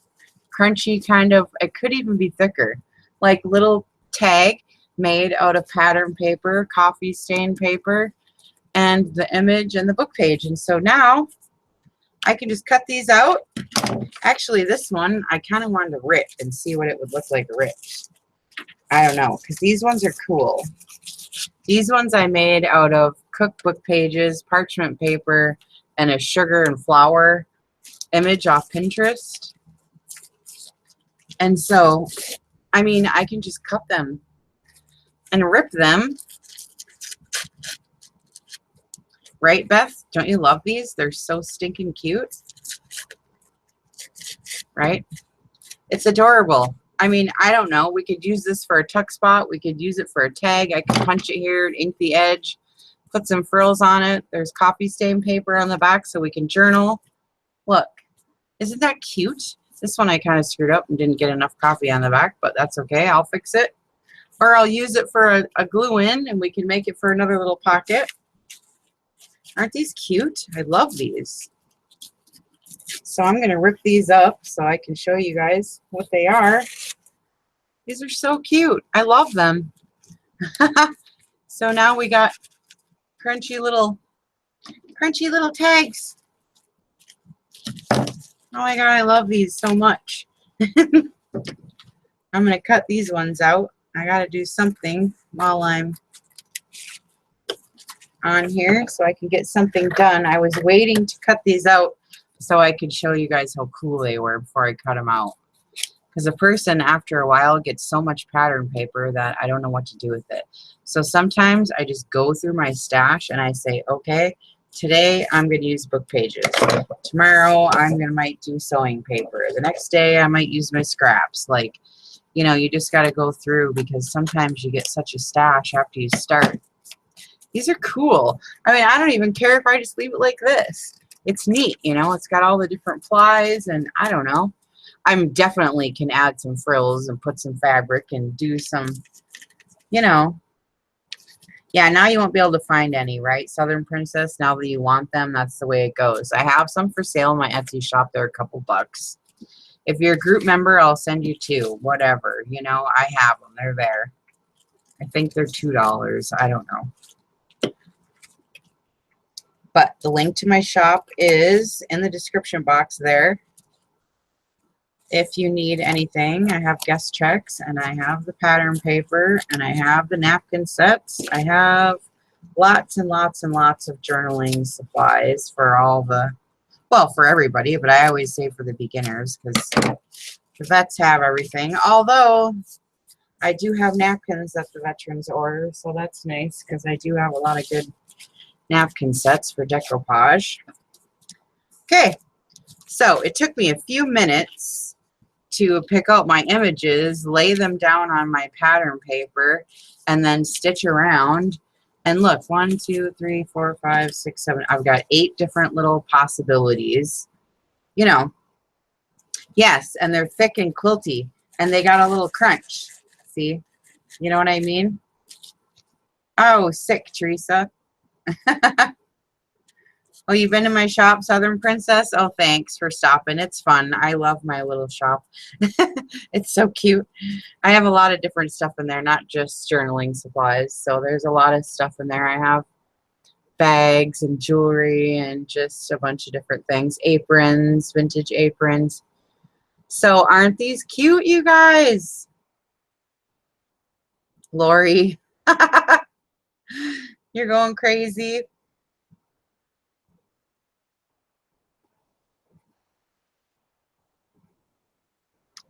crunchy kind of, it could even be thicker, like little tag made out of pattern paper, coffee stained paper, and the image and the book page. And so now I can just cut these out. Actually, this one I kind of wanted to rip and see what it would look like ripped. I don't know, because these ones are cool. These ones I made out of cookbook pages, parchment paper, and a sugar and flour image off Pinterest. And so, I mean, I can just cut them and rip them. Right, Beth? Don't you love these? They're so stinking cute. Right? It's adorable. I mean, I don't know. We could use this for a tuck spot. We could use it for a tag. I could punch it here, ink the edge, put some frills on it. There's coffee stain paper on the back so we can journal. Look, isn't that cute? This one I kind of screwed up and didn't get enough coffee on the back, but that's okay. I'll fix it. Or I'll use it for a glue in, and we can make it for another little pocket. Aren't these cute? I love these. So I'm going to rip these up so I can show you guys what they are. These are so cute. I love them. So now we got crunchy little tags. Oh my God, I love these so much. I'm going to cut these ones out. I got to do something while I'm on here so I can get something done. I was waiting to cut these out so I could show you guys how cool they were before I cut them out. Because a person, after a while, gets so much pattern paper that I don't know what to do with it. So sometimes I just go through my stash and I say, okay, today I'm going to use book pages. Tomorrow might do sewing paper. The next day I might use my scraps. Like, you know, you just got to go through because sometimes you get such a stash after you start. These are cool. I mean, I don't even care if I just leave it like this. It's neat, you know. It's got all the different plies, and I don't know. I'm definitely can add some frills and put some fabric and do some, you know. Yeah, now you won't be able to find any, right, Southern Princess? Now that you want them, that's the way it goes. I have some for sale in my Etsy shop. They're a couple bucks. If you're a group member, I'll send you 2. Whatever, you know. I have them. They're there. I think they're $2. I don't know. But the link to my shop is in the description box there. If you need anything, I have guest checks, and I have the pattern paper, and I have the napkin sets. I have lots and lots and lots of journaling supplies for all the, well, for everybody, but I always say for the beginners because the vets have everything. Although I do have napkins that the veterans order, so that's nice because I do have a lot of good napkin sets for decoupage. Okay, so it took me a few minutes to pick out my images, lay them down on my pattern paper, and then stitch around. And look, 1, 2, 3, 4, 5, 6, 7. I've got 8 different little possibilities. You know, yes, and they're thick and quilty, and they got a little crunch. See, you know what I mean? Oh, sick, Teresa. Oh, you've been to my shop, Southern Princess? Oh, thanks for stopping. It's fun. I love my little shop. It's so cute. I have a lot of different stuff in there, not just journaling supplies. So there's a lot of stuff in there. I have bags and jewelry and just a bunch of different things. Aprons, vintage aprons. So aren't these cute, you guys? Lori. You're going crazy.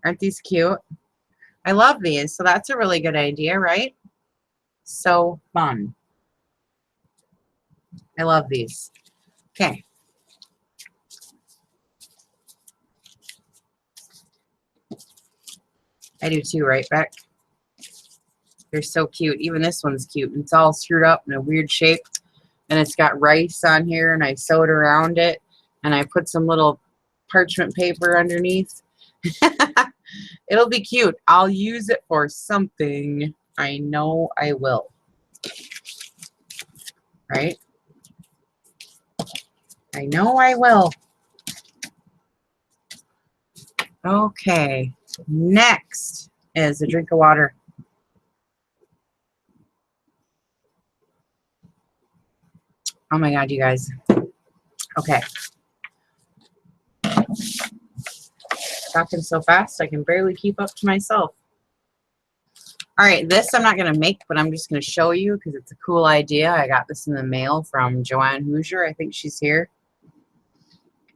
Aren't these cute? I love these. So that's a really good idea, right? So fun. I love these. Okay. I do too, right, Beck? They're so cute. Even this one's cute. It's all screwed up in a weird shape. And it's got rice on here, and I sewed around it. And I put some little parchment paper underneath. It'll be cute. I'll use it for something. I know I will. Right? I know I will. Okay. Next is a drink of water. Oh my God, you guys. Okay. Talking so fast, I can barely keep up to myself. All right, this I'm not going to make, but I'm just going to show you because it's a cool idea. I got this in the mail from Joanne Hoosier. I think she's here.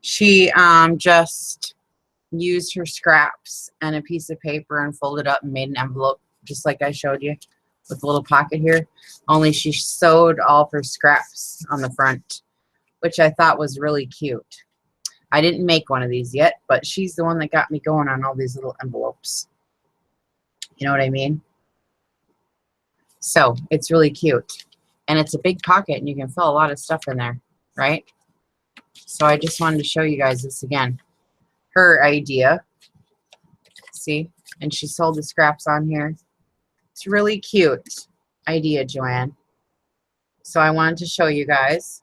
She just used her scraps and a piece of paper and folded up and made an envelope, just like I showed you, with a little pocket here. Only she sewed all of her scraps on the front, which I thought was really cute. I didn't make one of these yet, but she's the one that got me going on all these little envelopes. You know what I mean? So it's really cute. And it's a big pocket, and you can fill a lot of stuff in there, right? So I just wanted to show you guys this again. Her idea. See? And she sold the scraps on here. It's really cute idea, Joanne. So I wanted to show you guys.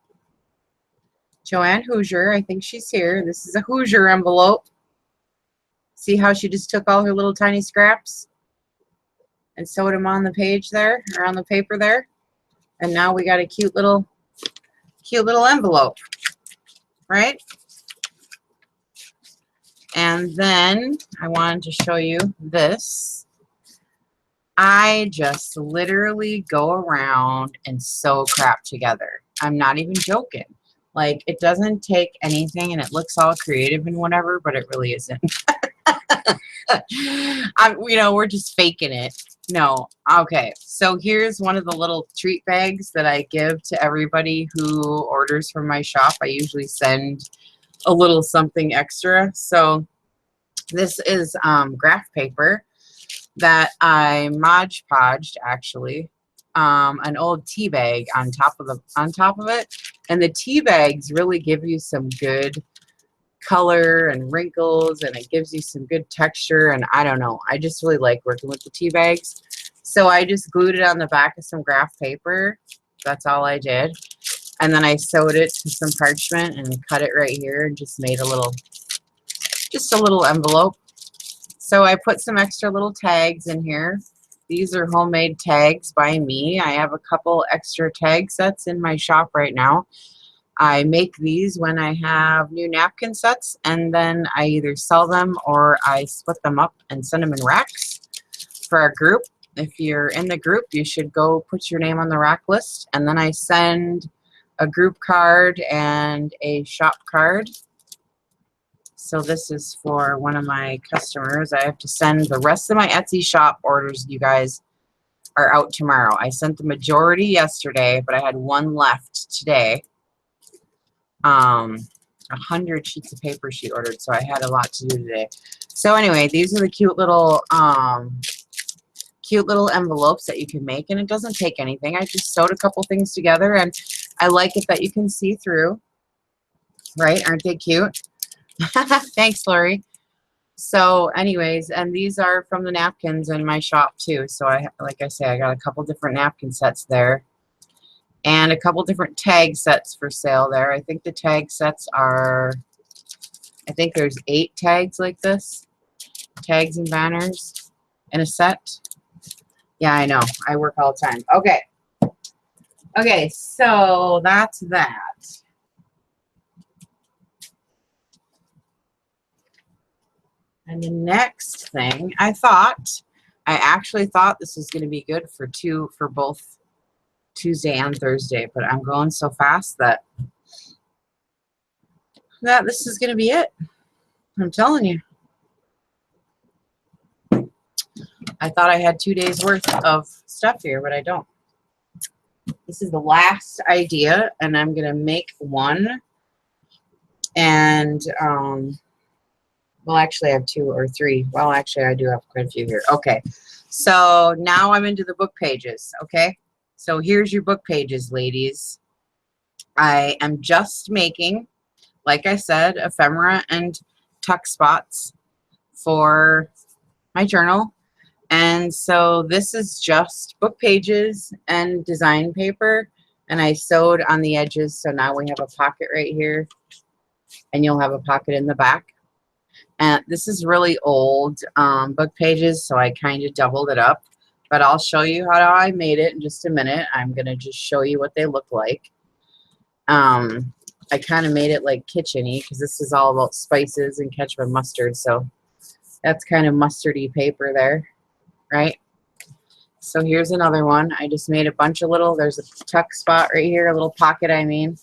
Joanne Hoosier, I think she's here. This is a Hoosier envelope. See how she just took all her little tiny scraps and sewed them on the page there, or on the paper there. And now we got a cute little envelope, right? And then I wanted to show you this. I just literally go around and sew crap together. I'm not even joking. Like, it doesn't take anything, and it looks all creative and whatever, but it really isn't. We're just faking it. No. Okay. So here's one of the little treat bags that I give to everybody who orders from my shop. I usually send a little something extra. So this is graph paper that I Mod Podged, actually. An old tea bag on top of it, and the tea bags really give you some good color and wrinkles, and it gives you some good texture, and I don't know, I just really like working with the tea bags. So I just glued it on the back of some graph paper. That's all I did. And then I sewed it to some parchment and cut it right here and just made a little envelope. So I put some extra little tags in here. These are homemade tags by me. I have a couple extra tag sets in my shop right now. I make these when I have new napkin sets, and then I either sell them or I split them up and send them in racks for our group. If you're in the group, you should go put your name on the rack list, and then I send a group card and a shop card. So this is for one of my customers. I have to send the rest of my Etsy shop orders, you guys, are out tomorrow. I sent the majority yesterday, but I had one left today. 100 sheets of paper she ordered, so I had a lot to do today. So anyway, these are the cute little envelopes that you can make, and it doesn't take anything. I just sewed a couple things together, and I like it that you can see through. Right? Aren't they cute? Thanks, Lori. So anyways, and these are from the napkins in my shop too. So like I say, I got a couple different napkin sets there and a couple different tag sets for sale there. I think the tag sets are, I think there's 8 tags like this, tags and banners in a set. Yeah, I know. I work all the time. Okay. Okay, so that's that. And the next thing, I actually thought this was going to be good for both Tuesday and Thursday, but I'm going so fast that this is going to be it. I'm telling you. I thought I had 2 days worth of stuff here, but I don't. This is the last idea, and I'm going to make one. And, well, actually, I have 2 or 3. Well, actually, I do have quite a few here. Okay. So now I'm into the book pages. Okay. So here's your book pages, ladies. I am just making, like I said, ephemera and tuck spots for my journal. And so this is just book pages and design paper, and I sewed on the edges, so now we have a pocket right here, and you'll have a pocket in the back. And this is really old book pages, so I kind of doubled it up, but I'll show you how I made it in just a minute. I'm going to just show you what they look like. I kind of made it like kitchen-y, because this is all about spices and ketchup and mustard, so that's kind of mustardy paper there. Right? So here's another one. I just made a bunch of little, there's a tuck spot right here, a little pocket, I mean.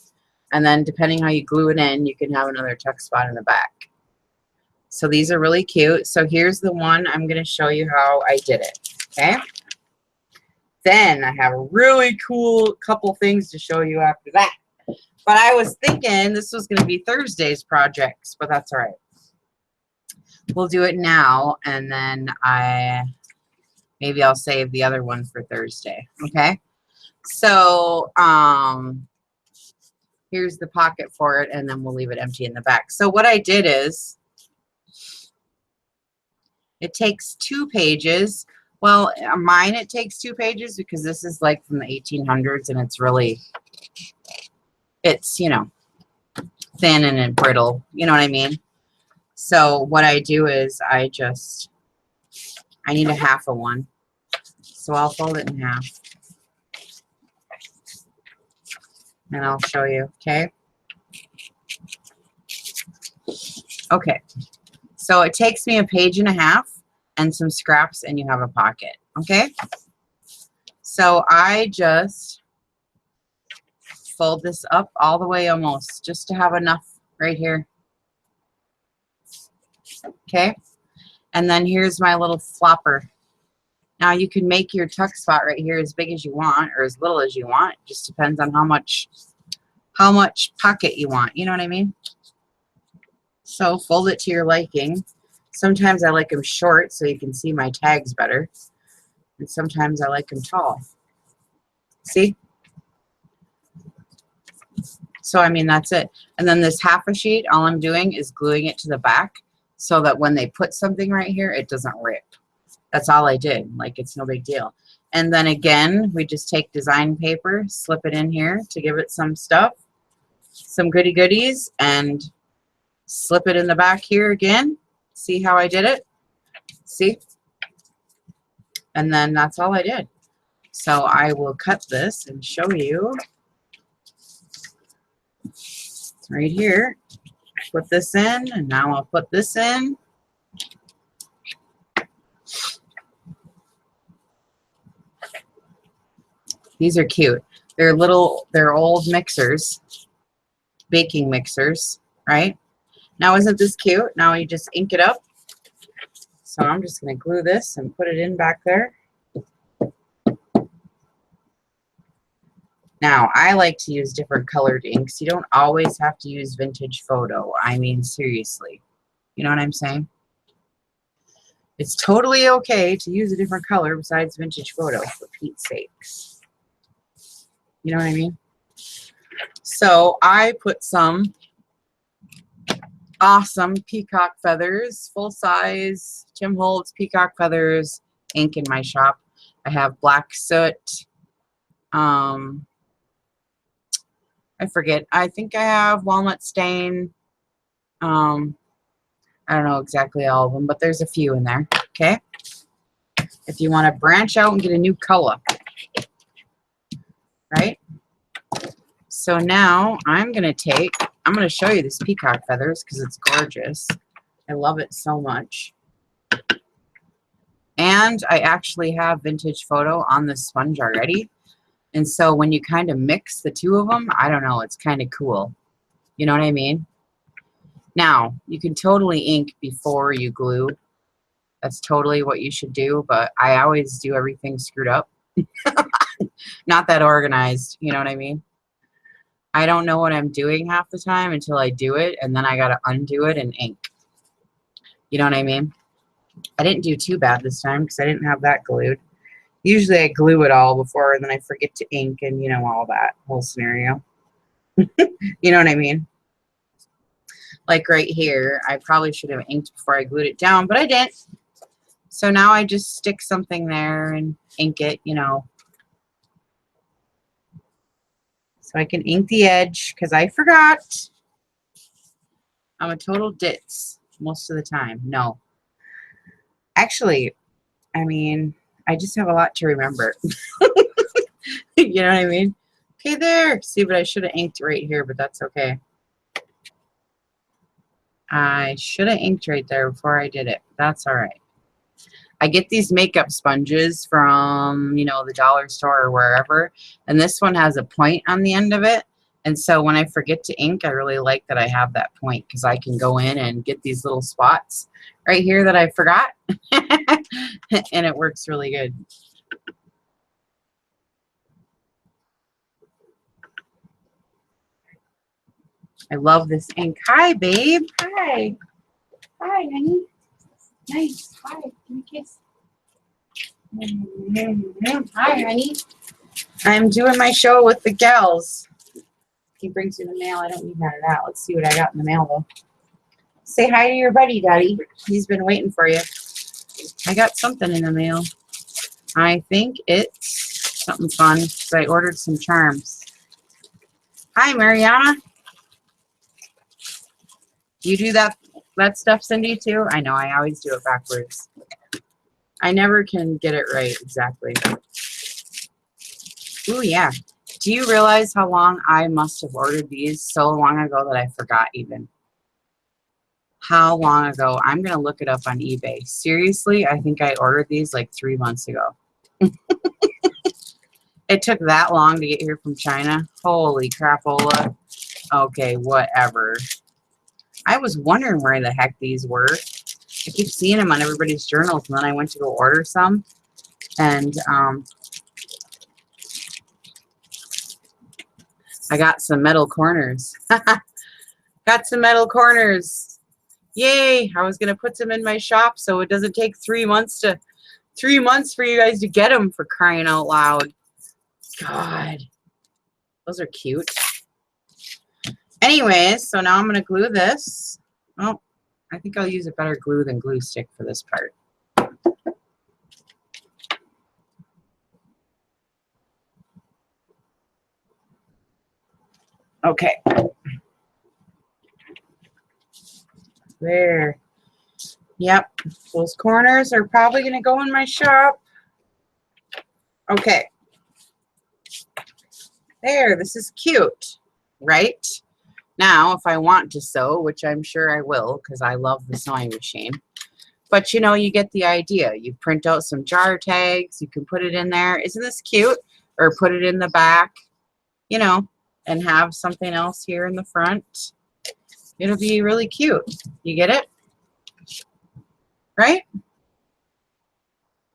And then depending how you glue it in, you can have another tuck spot in the back. So these are really cute. So here's the one. I'm going to show you how I did it. Okay? Then I have a really cool couple things to show you after that. But I was thinking this was going to be Thursday's projects, but that's all right. We'll do it now, and then maybe I'll save the other one for Thursday. Okay. So here's the pocket for it, and then we'll leave it empty in the back. So what I did is, it takes 2 pages. Well, mine it takes 2 pages because this is like from the 1800s, and it's really, it's, you know, thin and brittle. You know what I mean? So what I do is I need a half of one. So I'll fold it in half. And I'll show you, okay? Okay. So it takes me a page and a half and some scraps, and you have a pocket, okay? So I just fold this up all the way almost, just to have enough right here. Okay? And then here's my little flopper. Now you can make your tuck spot right here as big as you want or as little as you want. It just depends on how much pocket you want. You know what I mean? So fold it to your liking. Sometimes I like them short so you can see my tags better. And sometimes I like them tall. See? So, I mean, that's it. And then this half a sheet, all I'm doing is gluing it to the back so that when they put something right here, it doesn't rip. That's all I did. Like, it's no big deal. And then again, we just take design paper, slip it in here to give it some stuff, some goody goodies, and slip it in the back here again. See how I did it? See? And then that's all I did. So I will cut this and show you. Right here. Put this in, and now I'll put this in. These are cute. They're old mixers, baking mixers, right? Now isn't this cute? Now you just ink it up. So I'm just going to glue this and put it in back there. Now, I like to use different colored inks. You don't always have to use vintage photo. I mean, seriously. You know what I'm saying? It's totally okay to use a different color besides vintage photo, for Pete's sakes. You know what I mean? So I put some awesome Peacock Feathers, full size Tim Holtz Peacock Feathers ink in my shop. I have black soot. I forget. I think I have walnut stain. I don't know exactly all of them, but there's a few in there. Okay. If you want to branch out and get a new color. Right? So now I'm going to show you this Peacock Feathers because it's gorgeous. I love it so much. And I actually have vintage photo on the sponge already. And so when you kind of mix the two of them, I don't know, it's kind of cool. You know what I mean? Now, you can totally ink before you glue That's totally what you should do, but I always do everything screwed up. Not that organized, you know what I mean? I don't know what I'm doing half the time until I do it, and then I gotta undo it and ink. You know what I mean? I didn't do too bad this time because I didn't have that glued. Usually I glue it all before, and then I forget to ink, and you know, all that whole scenario. You know what I mean? Like right here, I probably should have inked before I glued it down, but I didn't. So now I just stick something there and ink it, you know. So I can ink the edge because I forgot. I'm a total ditz most of the time. No. Actually, I mean, I just have a lot to remember. You know what I mean? Okay, there. See, but I should have inked right here, but that's okay. I should have inked right there before I did it. That's all right. I get these makeup sponges from, you know, the dollar store or wherever, and this one has a point on the end of it. And so when I forget to ink, I really like that I have that point because I can go in and get these little spots right here that I forgot. And it works really good. I love this ink. Hi, babe. Hi. Hi, honey. Nice. Hi. Give me a kiss. Hi, honey. I'm doing my show with the gals. He brings you the mail. I don't need none of that. Let's see what I got in the mail, though. Say hi to your buddy, Daddy. He's been waiting for you. I got something in the mail. I think it's something fun because I ordered some charms. Hi, Mariana. You do that stuff, Cindy, too? I know. I always do it backwards. I never can get it right exactly. Ooh, yeah. Do you realize how long I must have ordered these so long ago that I forgot even? How long ago? I'm going to look it up on eBay. Seriously, I think I ordered these like 3 months ago. It took that long to get here from China. Holy crapola. Okay, whatever. I was wondering where the heck these were. I keep seeing them on everybody's journals, and then I went to go order some. And I got some metal corners. Got some metal corners. Yay! I was gonna put them in my shop so it doesn't take 3 months for you guys to get them, for crying out loud. God, those are cute. Anyways, so now I'm gonna glue this. Oh, I think I'll use a better glue than glue stick for this part. Okay. There. Yep. Those corners are probably going to go in my shop. Okay. There. This is cute. Right? Now, if I want to sew, which I'm sure I will because I love the sewing machine. But, you know, you get the idea. You print out some jar tags. You can put it in there. Isn't this cute? Or put it in the back, you know, and have something else here in the front. It'll be really cute. You get it? Right?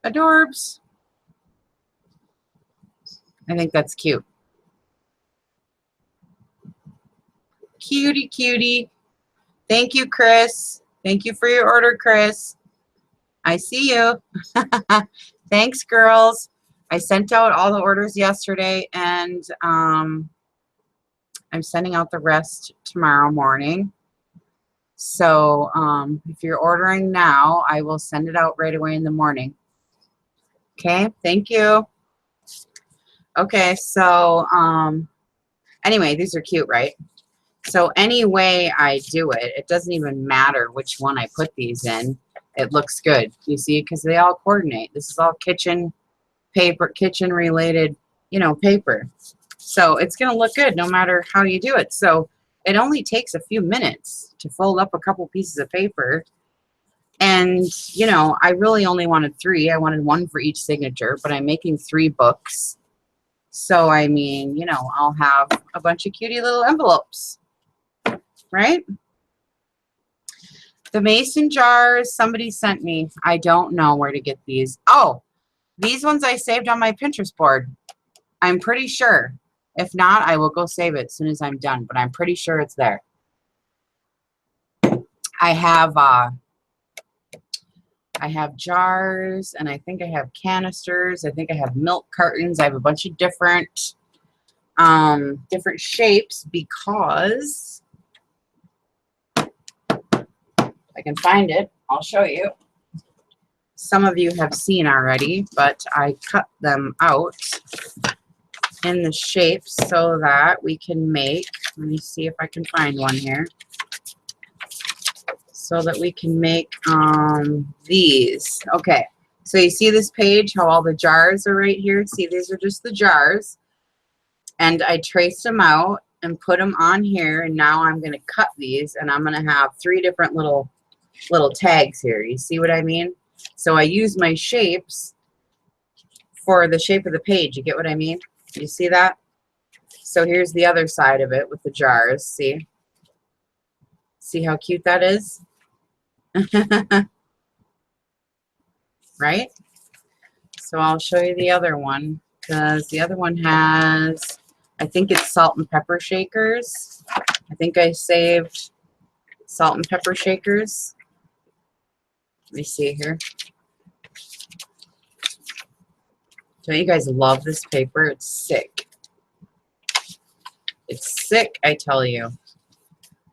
Adorbs. I think that's cute. Cutie, cutie. Thank you, Chris. Thank you for your order, Chris. I see you. Thanks, girls. I sent out all the orders yesterday, and I'm sending out the rest tomorrow morning. So if you're ordering now, I will send it out right away in the morning. Okay, thank you. Okay, so anyway, these are cute, right? So any way I do it, it doesn't even matter which one I put these in. It looks good. You see, because they all coordinate. This is all kitchen paper, kitchen related, you know, paper. So it's going to look good no matter how you do it. So it only takes a few minutes to fold up a couple pieces of paper. And, you know, I really only wanted 3. I wanted 1 for each signature, but I'm making 3 books. So, I mean, you know, I'll have a bunch of cutie little envelopes. Right? The mason jars somebody sent me. I don't know where to get these. Oh, these ones I saved on my Pinterest board. I'm pretty sure. If not, I will go save it as soon as I'm done, but I'm pretty sure it's there. I have jars, and I think I have canisters. I think I have milk cartons. I have a bunch of different shapes because I can find it. I'll show you. Some of you have seen already, but I cut them out in the shapes so that we can make, let me see if I can find one here, so that we can make these. Okay, so you see this page, how all the jars are right here? See, these are just the jars. And I traced them out and put them on here, and now I'm going to cut these, and I'm going to have 3 different little tags here. You see what I mean? So I use my shapes for the shape of the page. You get what I mean? You see that? So here's the other side of it with the jars. See? See how cute that is? Right? So I'll show you the other one, because the other one has, I think it's salt and pepper shakers. I think I saved salt and pepper shakers. Let me see here. Don't you guys love this paper? It's sick. It's sick, I tell you.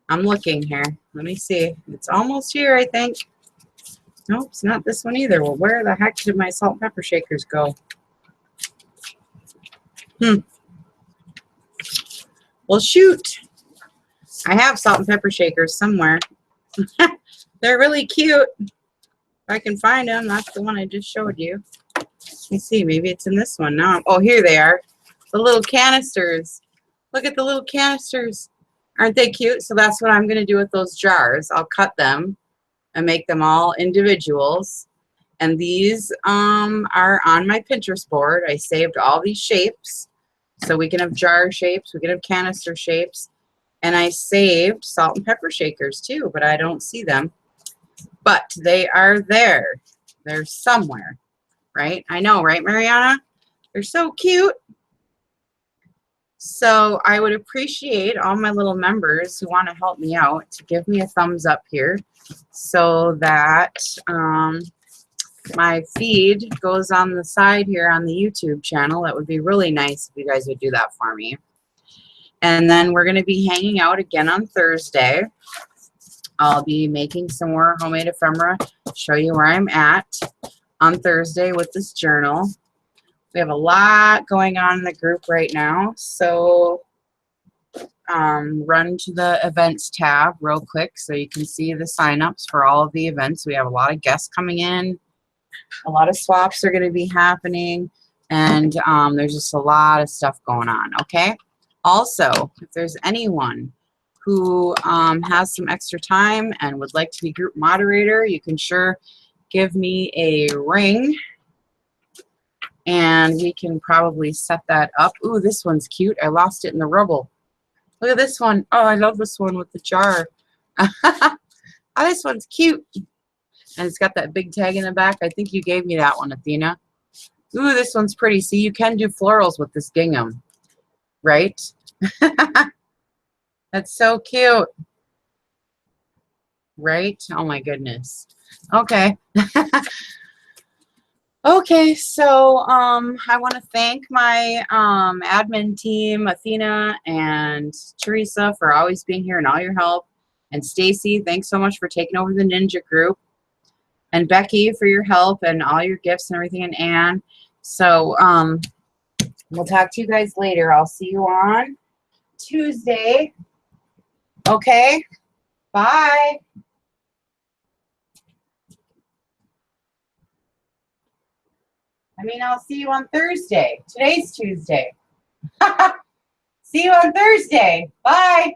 I'm looking here. Let me see. It's almost here, I think. Nope, it's not this one either. Well, where the heck did my salt and pepper shakers go? Well, shoot. I have salt and pepper shakers somewhere. They're really cute. If I can find them, that's the one I just showed you. Let me see. Maybe it's in this one now. Oh, here they are. The little canisters. Look at the little canisters. Aren't they cute? So that's what I'm going to do with those jars. I'll cut them and make them all individuals. And these are on my Pinterest board. I saved all these shapes. So we can have jar shapes. We can have canister shapes. And I saved salt and pepper shakers too, but I don't see them. But they are there. They're somewhere, right? I know, right, Mariana? They're so cute. So I would appreciate all my little members who want to help me out to give me a thumbs up here so that my feed goes on the side here on the YouTube channel. That would be really nice if you guys would do that for me. And then we're going to be hanging out again on Thursday. I'll be making some more homemade ephemera, show you where I'm at on Thursday with this journal. We have a lot going on in the group right now, so run to the events tab real quick so you can see the signups for all of the events. We have a lot of guests coming in. A lot of swaps are going to be happening, and there's just a lot of stuff going on, okay? Also, if there's anyone who has some extra time and would like to be group moderator, you can sure give me a ring, and we can probably set that up. Ooh, this one's cute. I lost it in the rubble. Look at this one. Oh, I love this one with the jar. Oh, this one's cute. And it's got that big tag in the back. I think you gave me that one, Athena. Ooh, this one's pretty. See, you can do florals with this gingham, right? That's so cute. Right? Oh, my goodness. Okay. Okay, so I want to thank my admin team, Athena and Teresa, for always being here and all your help. And Stacy, thanks so much for taking over the Ninja group. And Becky for your help and all your gifts and everything, and Anne. So we'll talk to you guys later. I'll see you on Tuesday. Okay, bye. I mean, I'll see you on Thursday. Today's Tuesday. See you on Thursday. Bye.